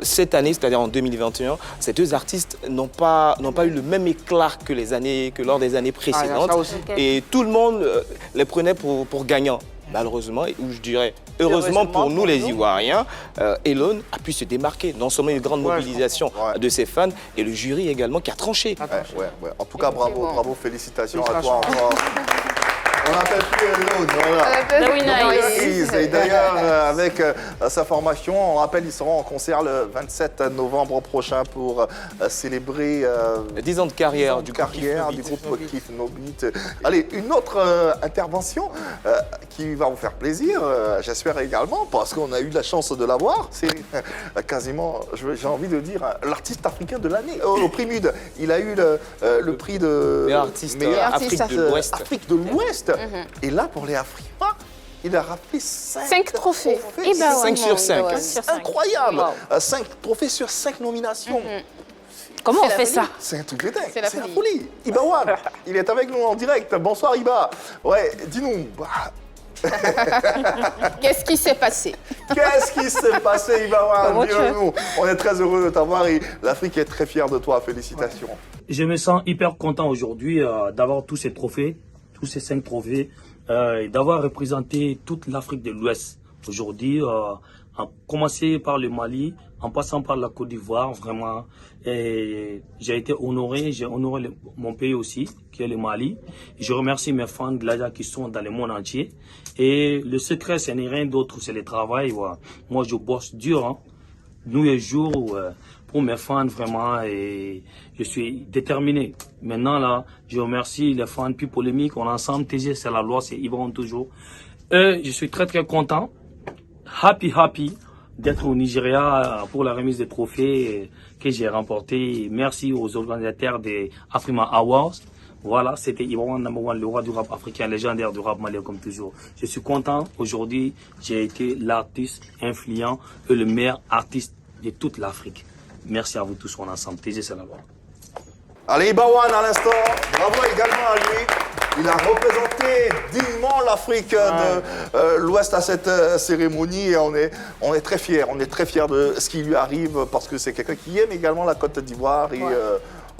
cette année, c'est-à-dire en 2021, ces deux artistes n'ont pas eu le même éclat que lors des années précédentes. ça aussi. Et tout le monde les prenait pour gagnants. Malheureusement, ou je dirais heureusement pour nous les Ivoiriens, Elon a pu se démarquer, non seulement une grande mobilisation Ouais. de ses fans, et le jury également qui a tranché. Ouais. En tout cas, bravo, bravo, félicitations à toi Félicitations. encore. On n'appelle plus Elon, voilà. The winner is- Et d'ailleurs, avec sa formation, on rappelle, ils seront en concert le 27 novembre prochain pour célébrer 10 ans de carrière 10 ans de du carrière groupe du Kiff groupe Kiff No Beat. Allez, une autre intervention qui va vous faire plaisir, j'espère également, parce qu'on a eu la chance de la voir. C'est quasiment, j'ai envie de dire, l'artiste africain de l'année. Au prix MUD, il a eu le prix de meilleur artiste meilleur Afrique de l'Ouest. Afrique de l'Ouest. Et là, pour les Africains, il a raflé 5 trophées. Eh ben ouais. 5 sur 5. Ouais. Sur cinq. Incroyable. 5 trophées sur 5 nominations. Comment on la fait folie. ça? C'est un truc de dingue. C'est la C'est la folie. folie. Iba Wan, il est avec nous en direct. Bonsoir Iba. Ouais, dis-nous, Qu'est-ce qui s'est passé? qu'est-ce qui s'est passé Iba Wan? Comment tu es? Dis-le-nous. On est très heureux de t'avoir et l'Afrique est très fière de toi. Félicitations. Je me sens hyper content aujourd'hui d'avoir tous ces trophées, tous ces 5 trophées, et d'avoir représenté toute l'Afrique de l'Ouest aujourd'hui, en commencer par le Mali, en passant par la Côte d'Ivoire, vraiment. Et j'ai été honoré, j'ai honoré mon pays aussi, qui est le Mali. Je remercie mes fans de l'Aja qui sont dans le monde entier. Et le secret, ce n'est rien d'autre, c'est le travail. Voilà. Moi, je bosse dur, hein, nuit et jour, pour mes fans vraiment, et je suis déterminé. Maintenant là, je remercie les fans plus polémiques, on est ensemble, TG c'est la loi, c'est Yvon toujours. Et je suis très très content, happy d'être au Nigeria pour la remise des trophées que j'ai remporté. Merci aux organisateurs des Afrima Awards. Voilà, c'était Yvon #1, le roi du rap africain, légendaire du rap malien comme toujours. Je suis content, aujourd'hui j'ai été l'artiste influent et le meilleur artiste de toute l'Afrique. Merci à vous tous, on est ensemble. TG, c'est là-bas. Allez, Iba Wan à l'instant. Bravo également à lui. Il a représenté dignement l'Afrique de l'Ouest à cette cérémonie et on est très fiers. On est très fiers de ce qui lui arrive parce que c'est quelqu'un qui aime également la Côte d'Ivoire et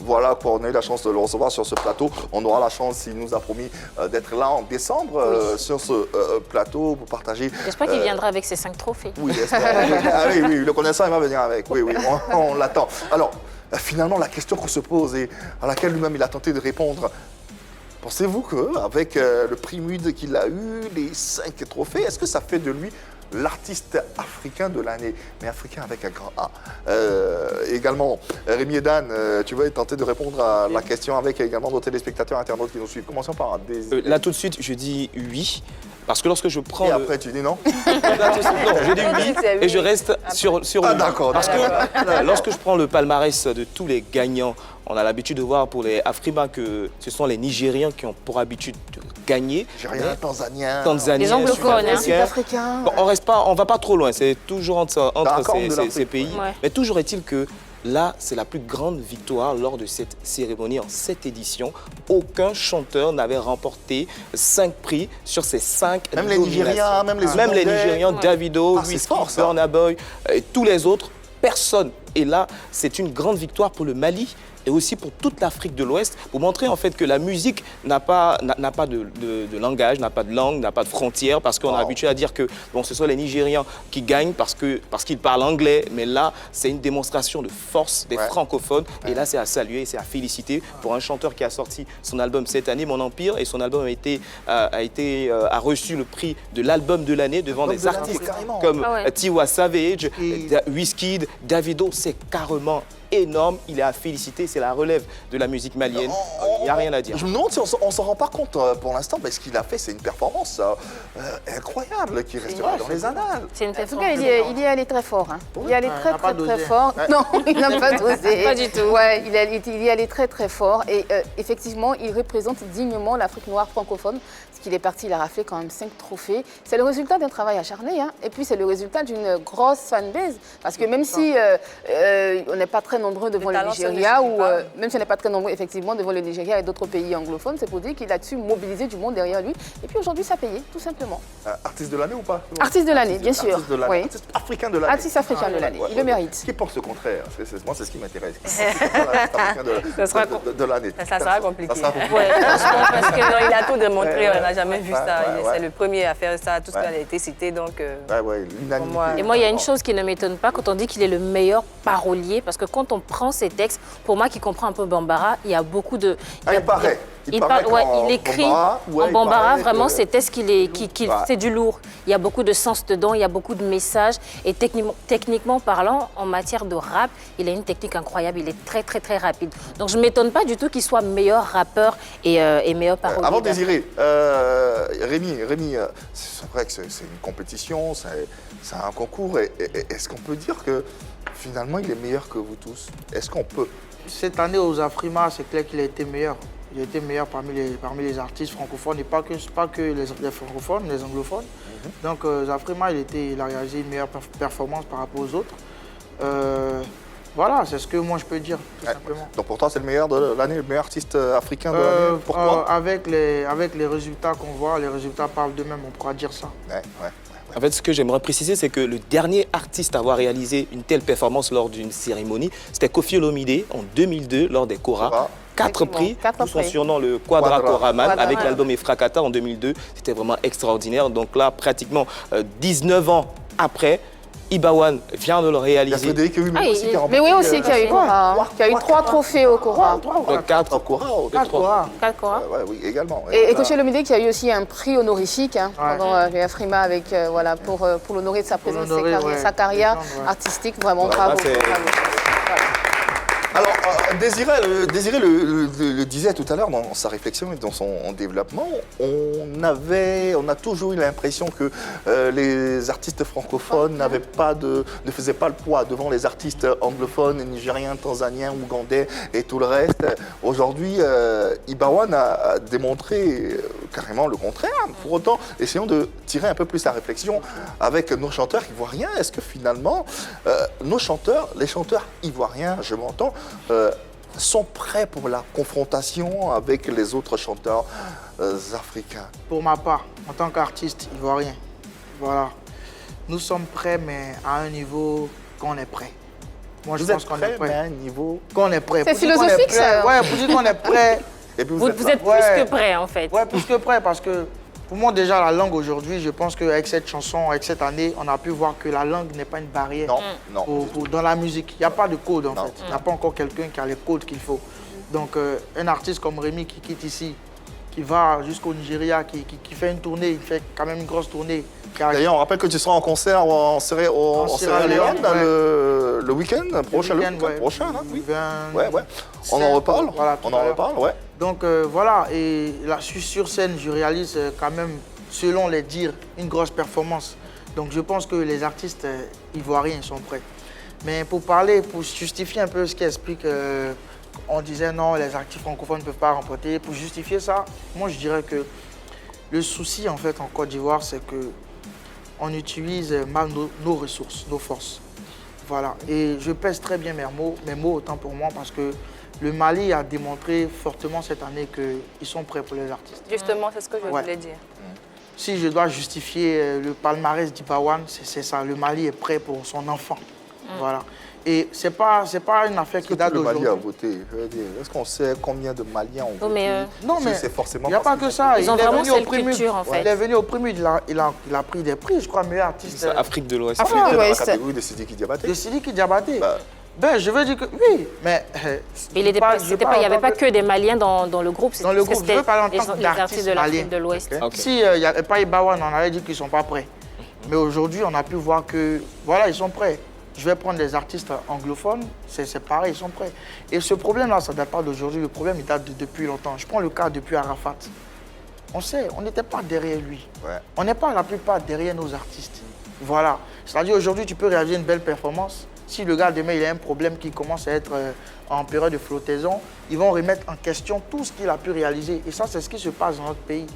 voilà quoi, on a eu la chance de le recevoir sur ce plateau. On aura la chance, il nous a promis d'être là en décembre sur ce plateau pour partager. J'espère qu'il viendra avec ses 5 trophées. Oui, ah oui, le connaissant, il va venir avec. Oui, on l'attend. Alors, finalement, la question qu'on se pose et à laquelle lui-même il a tenté de répondre, pensez-vous qu'avec le prix MUD qu'il a eu, les 5 trophées, est-ce que ça fait de lui l'artiste africain de l'année, mais africain avec un grand A. Également, Rémi et Dan, tu vas tenter de répondre à la question avec également nos téléspectateurs internautes qui nous suivent. Commençons par un désir. Là tout de suite, je dis oui. Parce que lorsque je prends Et après, tu dis non? Non, je dis oui et je reste sur Ah oui. d'accord. Parce que lorsque je prends le palmarès de tous les gagnants, on a l'habitude de voir pour les Afrima que ce sont les Nigériens qui ont pour habitude de gagner. Nigérien, Tanzanien. Les anglophones, hein. Sud-africain. Bon, on va pas trop loin, c'est toujours entre D'accord, de ces l'Afrique, pays. ouais. Mais toujours est-il que là, c'est la plus grande victoire lors de cette cérémonie en cette édition. Aucun chanteur n'avait remporté 5 prix sur ces 5 Même les Nigériens, même les Même les Ougandais. Nigériens, Davido, Ah, c'est Wizkid, fort, ça. Burna Boy, et tous les autres, personne. Et là, c'est une grande victoire pour le Mali et aussi pour toute l'Afrique de l'Ouest, pour montrer en fait que la musique n'a pas de langage, n'a pas de langue, n'a pas de frontières, parce qu'on a l'habitude à dire que bon, ce sont les Nigériens qui gagnent parce qu'ils parlent anglais, mais là, c'est une démonstration de force des francophones, et là, c'est à saluer, c'est à féliciter pour un chanteur qui a sorti son album cette année, Mon Empire, et son album a reçu le prix de l'album de l'année devant des artistes comme Tiwa Savage, Wizkid, Davido, c'est carrément énorme, il est à féliciter, c'est la relève de la musique malienne, il n'y a rien à dire. Je me demande si on ne s'en rend pas compte pour l'instant, mais ce qu'il a fait, c'est une performance incroyable qui restera dans les annales. C'est une En tout performance. cas, il y est allé très fort. Hein. Il y est allé il n'a pas très dosé. fort. Non, il n'a pas dosé. Pas du tout. Ouais, il y est allé très fort. Et effectivement, il représente dignement l'Afrique noire francophone. Parce qu'il est parti, il a raflé quand même 5 trophées. C'est le résultat d'un travail acharné. Hein. Et puis, c'est le résultat d'une grosse fanbase. Parce que même si on n'est pas très nombreux devant le talents se Nigeria, multiplient ou pas. même si on n'est pas très nombreux, effectivement, devant le Nigeria et d'autres pays anglophones, c'est pour dire qu'il a su mobiliser du monde derrière lui. Et puis aujourd'hui, ça a payé, tout simplement. Artiste de l'année ou pas? Artiste de l'année, bien sûr. Artiste de l'année. Oui. Artiste africain de l'année. Artiste africain de l'année, il le mérite. Qui pense le contraire? Moi, c'est ce qui m'intéresse. Artiste africain de l'année. Ça sera compliqué. Ça sera compliqué. Ouais, franchement, parce que non, il a tout démontré, Ouais, on n'a jamais vu ouais, ça. ouais, ouais. C'est le premier à faire ça, tout ce Ouais. qui a été cité, donc... Ouais, l'unanimité. moi- Et moi, il y a une chose qui ne m'étonne pas quand on dit qu'il est le meilleur parolier, parce que quand on prend ses textes, pour moi qui comprends un peu Bambara, il y a beaucoup de... Ah, il paraît. Il écrit en Bambara, vraiment, ses textes, Ouais. c'est du lourd. Il y a beaucoup de sens dedans, il y a beaucoup de messages. Et techniquement parlant, en matière de rap, il a une technique incroyable, il est très, très, très rapide. Donc je ne m'étonne pas du tout qu'il soit meilleur rappeur et meilleur parolier. Avant Désiré, Rémi, c'est vrai que c'est une compétition, c'est un concours. Est-ce qu'on peut dire que finalement il est meilleur que vous tous? Est-ce qu'on peut? Cette année aux Afrima, c'est clair qu'il a été meilleur. Il a été meilleur parmi les artistes francophones et pas que les francophones, les anglophones. Donc aux Afrima, il a réalisé une meilleure performance par rapport aux autres. Voilà, c'est ce que moi je peux dire, tout simplement. Donc pour toi, c'est le meilleur de l'année, le meilleur artiste africain de l'année? Pourquoi? Avec les résultats qu'on voit, les résultats parlent d'eux-mêmes, on pourra dire ça. Ouais. En fait, ce que j'aimerais préciser, c'est que le dernier artiste à avoir réalisé une telle performance lors d'une cérémonie, c'était Koffi Olomide en 2002, lors des Kora. 4 prix, Quatre d'où son prix. surnom le Quadra Koraman, Quadra. avec l'album Efrakata en 2002. C'était vraiment extraordinaire. Donc là, pratiquement 19 ans après, Ibawan vient de le Il y a réaliser. Frédéric Hume Ah, aussi qui a Mais oui, aussi, qui a eu Cora. qui a eu 3 trophées au Cora. Donc 4. Cora. D'accord. Oui, également. Et Koffi Olomide qui a eu aussi un prix honorifique pendant Ouais. les Afrima avec, voilà, pour l'honorer de sa présence, l'honorer, sa carrière légende, ouais. artistique. Vraiment, Voilà, bravo. c'est- Bravo. Alors, Désiré le disait tout à l'heure dans sa réflexion et dans son développement, on a toujours eu l'impression que les artistes francophones ne faisaient pas le poids devant les artistes anglophones, nigériens, tanzaniens, ougandais et tout le reste. Aujourd'hui, Ibawan a démontré carrément le contraire. Pour autant, essayons de tirer un peu plus la réflexion avec nos chanteurs ivoiriens. Est-ce que finalement, les chanteurs ivoiriens, je m'entends, sont prêts pour la confrontation avec les autres chanteurs africains? Pour ma part, en tant qu'artiste ivoirien, voilà, nous sommes prêts, mais à un niveau qu'on est prêt. Moi, je Vous pense êtes qu'on prêts, est mais à prêt. un niveau... Qu'on est prêt. C'est Pour dire qu'on est philosophique, prêt, ça. Ouais, pour dire qu'on est prêt. Et puis Vous là. êtes Ouais. plus que prêt, en fait. Ouais, plus que prêt, parce que pour moi, déjà, la langue aujourd'hui, je pense qu'avec cette chanson, avec cette année, on a pu voir que la langue n'est pas une barrière. Non. Dans la musique. Il n'y a pas de code, en Non. fait. Il n'y a pas encore quelqu'un qui a les codes qu'il faut. Donc, un artiste comme Rémi qui quitte ici, qui va jusqu'au Nigeria, qui fait une tournée, il fait quand même une grosse tournée. D'ailleurs, on rappelle que tu seras en concert en Sierra Leone ouais. le week-end prochain. Le week-end, ouais. Prochain, hein, oui. 20 Ouais. On en reparle. Voilà, tout On à en l'heure. reparle, ouais. Donc voilà, et là, je suis sur scène, je réalise quand même, selon les dires, une grosse performance. Donc je pense que les artistes ivoiriens sont prêts. Mais pour justifier un peu ce qui explique, on disait non, les artistes francophones ne peuvent pas remporter. Pour justifier ça, moi je dirais que le souci en fait en Côte d'Ivoire, c'est que on utilise mal nos ressources, nos forces. Voilà, et je pèse très bien mes mots autant pour moi parce que le Mali a démontré fortement cette année qu'ils sont prêts pour les artistes. Justement, c'est ce que je Ouais. voulais dire. Si je dois justifier le palmarès d'Ibawan, c'est ça. Le Mali est prêt pour son enfant. Voilà. Et c'est pas une affaire qui date Le Mali a d'aujourd'hui. voté. Je veux dire, est-ce qu'on sait combien de Maliens ont voté? mais, Non, mais c'est forcément. il n'y a pas parce que ça. Ils ont est vraiment venu au cette Primude. culture, en fait. Il est venu au Primude, il a pris des prix, je crois, meilleur artiste Afrique de l'Ouest. Afrique de dans la l'Ouest. catégorie de Sidiki Diabaté. de Sidiki Diabaté. Bah. Ben, je veux dire que oui, mais... Il n'y avait pas que des Maliens dans le groupe. Dans le groupe, je veux parler en tant les qu'artiste artistes de malien. l'Afrique de l'Ouest. Ok. Ok. Si il n'y avait pas Ibawan, on avait dit qu'ils ne sont pas prêts. Mais aujourd'hui, on a pu voir que, voilà, ils sont prêts. Je vais prendre des artistes anglophones, c'est pareil, ils sont prêts. Et ce problème-là, ça ne date pas d'aujourd'hui. Le problème, il date depuis longtemps. Je prends le cas depuis Arafat. On sait, on n'était pas derrière lui. Ouais. On n'est pas la plupart derrière nos artistes. Voilà. C'est-à-dire, aujourd'hui, tu peux réaliser une belle performance. Si le gars, demain, il a un problème qui commence à être en période de flottaison, ils vont remettre en question tout ce qu'il a pu réaliser. Et ça, c'est ce qui se passe dans notre pays.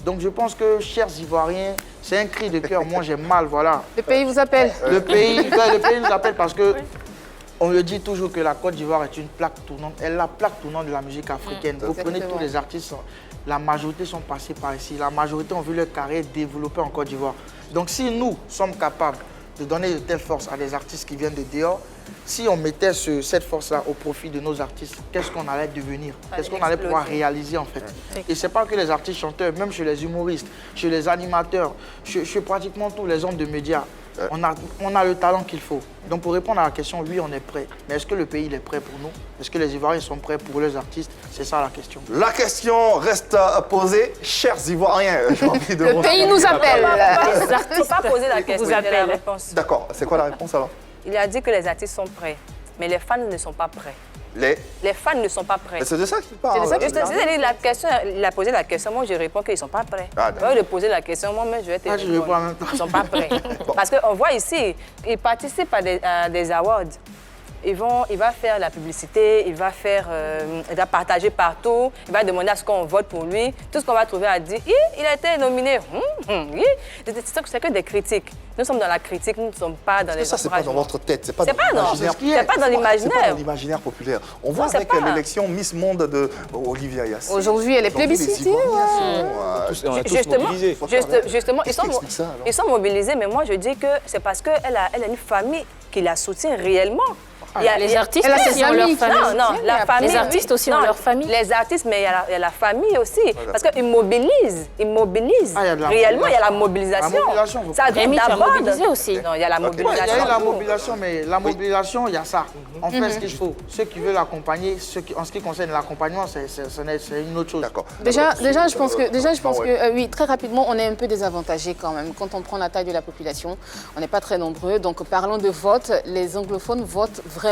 Donc, je pense que, chers Ivoiriens, c'est un cri de cœur. Moi, j'ai mal, voilà. Le pays vous appelle. Le pays nous appelle parce que On le dit toujours que la Côte d'Ivoire est une plaque tournante. Elle est la plaque tournante de la musique africaine. Vous prenez tous les artistes, la majorité sont passés par ici. La majorité ont vu leur carrière développer en Côte d'Ivoire. Donc si nous sommes capables de donner de telles forces à des artistes qui viennent de dehors, si on mettait cette force-là au profit de nos artistes, qu'est-ce qu'on allait devenir? Qu'est-ce qu'on allait pouvoir réaliser en fait? Et ce n'est pas que les artistes chanteurs, même chez les humoristes, chez les animateurs, chez pratiquement tous les hommes de médias, on a le talent qu'il faut. Donc pour répondre à la question, oui, on est prêt. Mais est-ce que le pays est prêt pour nous? Est-ce que les Ivoiriens sont prêts pour leurs artistes? C'est ça la question. La question reste posée, chers Ivoiriens. Le pays nous appelle. Il ne faut pas poser la question, c'est la réponse. D'accord, c'est quoi la réponse alors? Il a dit que les artistes sont prêts, mais les fans ne sont pas prêts. Les fans ne sont pas prêts. C'est de ça qu'il parle. Il a posé la question, moi je réponds qu'ils ne sont pas prêts. Au lieu de poser la question, moi-même je vais te répondre. Ils ne sont pas prêts. Parce qu'on voit ici, ils participent à des awards. Il va faire la publicité, il va partager partout, il va demander à ce qu'on vote pour lui. Tout ce qu'on va trouver à dire, il a été nominé. C'est que des critiques. Nous sommes dans la critique, nous ne sommes pas dans les ça, c'est pas dans votre tête, c'est pas dans l'imaginaire. C'est pas dans l'imaginaire. C'est pas dans l'imaginaire populaire. On voit avec l'élection Miss Monde de Olivia Yassine. Aujourd'hui, elle est plébiscitée. Justement, ils sont mobilisés, mais moi je dis que c'est parce qu'elle a une famille qui la soutient réellement. Les artistes aussi ont leur famille. Non, la famille. Les artistes aussi ont leur famille. Les artistes, mais il y a la famille aussi. Parce qu'ils mobilisent. Ils mobilisent. Réellement, il y a la mobilisation. Ça a mobilisé aussi. Non, il y a la mobilisation. Il y a la mobilisation, mais la mobilisation, il y a ça. On fait ce qu'il faut. Ceux qui veulent l'accompagner, en ce qui concerne l'accompagnement, c'est une autre chose. D'accord. Déjà, je pense que, oui, très rapidement, on est un peu désavantagé quand même. Quand on prend la taille de la population, on n'est pas très nombreux. Donc, parlons de vote. Les anglophones votent vraiment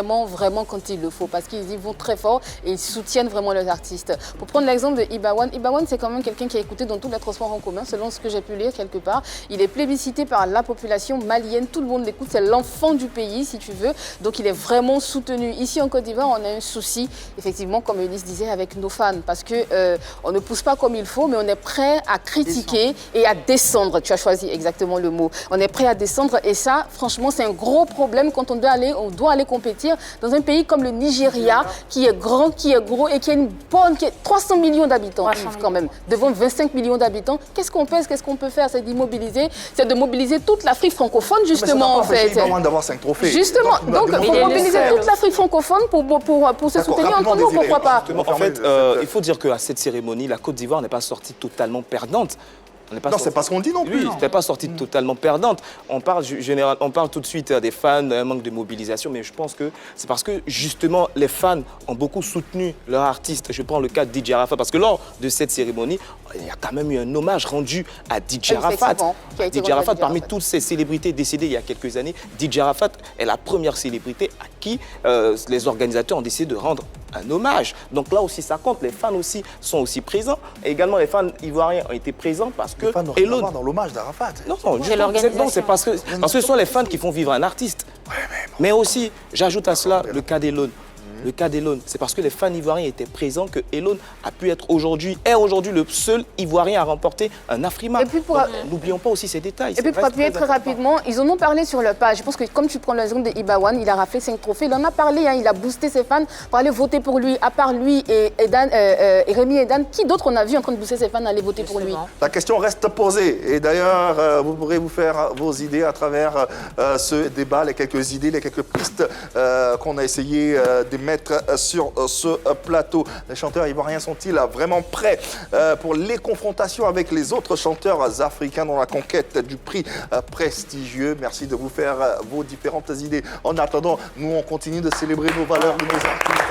quand il le faut, parce qu'ils y vont très fort et ils soutiennent vraiment leurs artistes. Pour prendre l'exemple de Ibawan, c'est quand même quelqu'un qui est écouté dans tous les transports en commun, selon ce que j'ai pu lire quelque part. Il est plébiscité par la population malienne, tout le monde l'écoute, c'est l'enfant du pays, si tu veux. Donc il est vraiment soutenu. Ici en Côte d'Ivoire, on a un souci, effectivement, comme Eunice disait, avec nos fans, parce que on ne pousse pas comme il faut, mais on est prêt à critiquer et à descendre. Tu as choisi exactement le mot. On est prêt à descendre et ça, franchement, c'est un gros problème quand on doit aller compétir dans un pays comme le Nigeria, qui est grand, qui est gros et qui a 300 millions d'habitants quand même, devant 25 millions d'habitants. Qu'est-ce qu'on pèse, qu'est-ce qu'on peut faire? C'est d'immobiliser, c'est de mobiliser toute l'Afrique francophone, justement, en fait. D'avoir 5 trophées. Justement, donc il faut mobiliser toute l'Afrique francophone pour se soutenir entre nous, pourquoi pas? En fait, il faut dire qu'à cette cérémonie, la Côte d'Ivoire n'est pas sortie totalement perdante. Non, c'est pas ce qu'on dit non plus. Oui, c'était pas sorti totalement perdante. On parle tout de suite des fans, d'un manque de mobilisation, mais je pense que c'est parce que justement les fans ont beaucoup soutenu leur artiste. Je prends le cas de DJ Arafat, parce que lors de cette cérémonie, il y a quand même eu un hommage rendu à DJ Arafat. DJ Arafat, parmi toutes ces célébrités décédées il y a quelques années, DJ Arafat est la première célébrité à qui les organisateurs ont décidé de rendre un hommage. Donc là aussi, ça compte. Les fans aussi sont aussi présents. Et également, les fans ivoiriens ont été présents parce que... Les fans n'ont rien à voir dans l'hommage d'Arafat. Non, c'est parce que ce sont les fans qui font vivre un artiste. Mais aussi, j'ajoute à cela le cas d'Elone. Le cas d'Elone, c'est parce que les fans ivoiriens étaient présents que Elone a pu être aujourd'hui le seul Ivoirien à remporter un Afrima. N'oublions pas aussi ces détails. Et puis pour appuyer très rapidement, ils en ont parlé sur leur page. Je pense que comme tu prends l'exemple de Ibawan, il a raflé 5 trophées. Il en a parlé, il a boosté ses fans pour aller voter pour lui. À part lui et Rémi Edan, qui d'autre on a vu en train de booster ses fans aller voter pour lui? La question reste posée. Et d'ailleurs, vous pourrez vous faire vos idées à travers ce débat, les quelques idées, les quelques pistes qu'on a essayé de mettre sur ce plateau. Les chanteurs ivoiriens sont-ils vraiment prêts pour les confrontations avec les autres chanteurs africains dans la conquête du prix prestigieux? Merci de vous faire vos différentes idées. En attendant, nous on continue de célébrer nos valeurs de nos artistes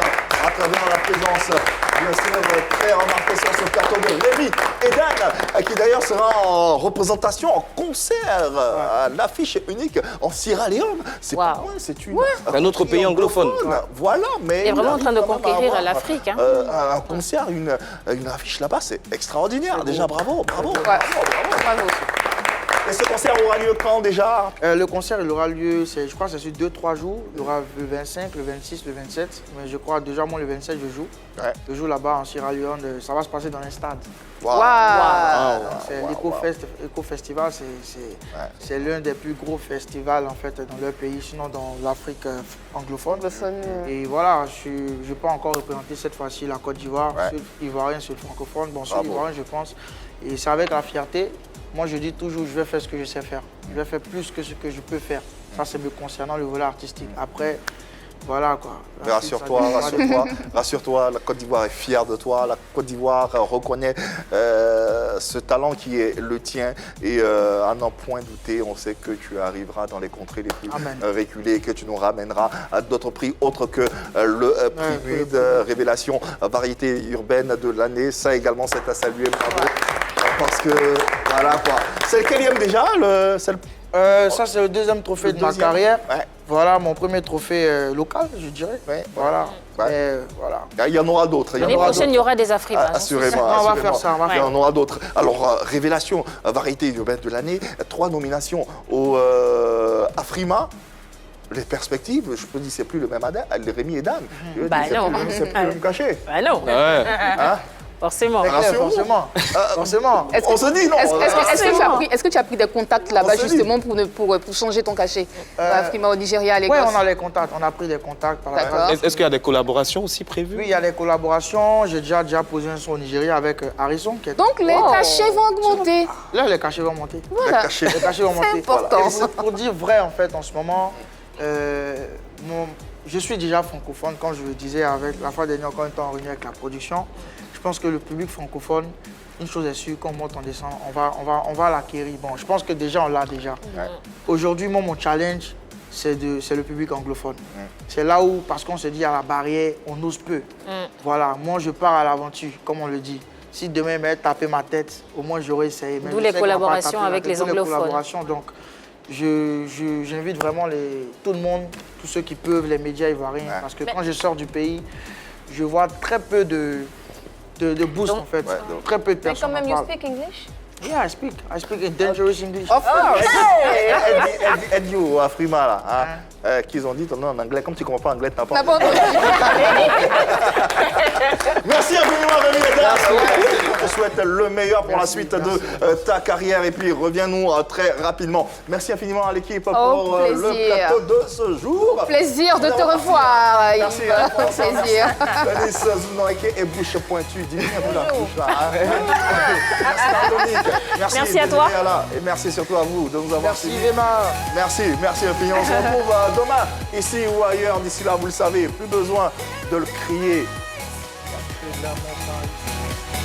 à travers la présence, bien sûr, très remarquée sur ce plateau de Rémi Edan, qui d'ailleurs sera en représentation, en concert, à l'affiche unique en Sierra Leone. C'est pas moi, c'est un autre pays anglophone. Voilà, mais il est vraiment en train de conquérir l'Afrique. Un concert, une affiche là-bas, c'est extraordinaire. Déjà, bravo. Bravo. Et ce concert aura lieu quand déjà? Le concert, il aura lieu, je crois que c'est sur 2-3 jours. Il y aura le 25, le 26, le 27. Mais je crois déjà, moi, le 27, je joue. Ouais. Je joue là-bas en Sierra Leone. Ça va se passer dans un stade. Waouh. C'est l'Eco-Festival, c'est l'un des plus gros festivals en fait dans leur pays, sinon dans l'Afrique anglophone. Et voilà, je peux encore représenter cette fois-ci la Côte d'Ivoire, sur ivoirien, sur le francophone, bon, sur l'ivoirien je pense. Et c'est avec la fierté. Moi je dis toujours, je vais faire ce que je sais faire. Je vais faire plus que ce que je peux faire. Ça c'est me concernant le volet artistique. Après, voilà quoi. Mais rassure-toi, la Côte d'Ivoire est fière de toi. La Côte d'Ivoire reconnaît ce talent qui est le tien. Et à n'en point douter, on sait que tu arriveras dans les contrées les plus reculées, que tu nous ramèneras à d'autres prix autres que le prix de révélation variété urbaine de l'année. Ça également, c'est à saluer. Bravo. Parce que, voilà quoi. C'est le quatrième déjà ça, c'est le deuxième trophée de ma carrière. Ouais. Voilà, mon premier trophée local, je dirais. Ouais. Voilà. Ouais. Voilà. Il y en aura d'autres. L'année prochaine, il y aura des Africains. Assurément. On va faire ça. Il y en aura d'autres. Alors, révélation variété urbaine de l'année, 3 nominations au Afrima. Les perspectives, je peux dire, c'est plus le même Rémi et Dan. Bah non. C'est plus le même cachet. Bah non. Hein? Forcément. Forcément. On se dit non. Est-ce que tu as pris des contacts là-bas justement pour changer ton cachet Afrima au Nigeria, à Lagos? Oui, on a les contacts. On a pris des contacts par la base. Est-ce qu'il y a des collaborations aussi prévues? Oui, il y a des collaborations. J'ai déjà posé un son au Nigeria avec Harrison. Donc les cachets vont augmenter. Là, les cachets vont monter. Voilà. Les cachets vont monter. C'est important. Voilà. Pour dire vrai, en fait, en ce moment, je suis déjà francophone. Comme je le disais avec la fois dernière, quand on était en réunion avec la production, je pense que le public francophone, une chose est sûre, quand on monte, on descend, on va l'acquérir. Bon, je pense que déjà, on l'a déjà. Ouais. Aujourd'hui, moi, mon challenge, c'est le public anglophone. C'est là où, parce qu'on se dit à la barrière, on ose peu. Voilà, moi, je pars à l'aventure, comme on le dit. Si demain, il m'avait tapé ma tête, au moins, j'aurais essayé. D'où les collaborations avec les anglophones. Donc, j'invite vraiment tout le monde, tous ceux qui peuvent, les médias ivoiriens, parce que quand je sors du pays, je vois très peu de boost en fait. Très peu de personnes. Mais quand même, you speak English? Yeah, I speak in dangerous English. Of course. Aide you, Afrima, là, qu'ils ont dit ton nom en anglais. Comme tu ne comprends pas anglais, tu n'as pas. Merci infiniment, Rémi et Dan. Je te souhaite le meilleur pour la suite de ta carrière. Et puis, reviens-nous très rapidement. Merci infiniment à l'équipe pour le plateau de ce jour. Plaisir de te revoir. Merci. Plaisir. Denis Zounoike et Bouche Pointue. Dis-moi un peu la bouche là. Merci, Dominique. Merci à toi. Et merci surtout à vous de nous avoir suivis. Merci, Merci infiniment. On se retrouve demain, ici ou ailleurs. D'ici là, vous le savez, plus besoin de le crier.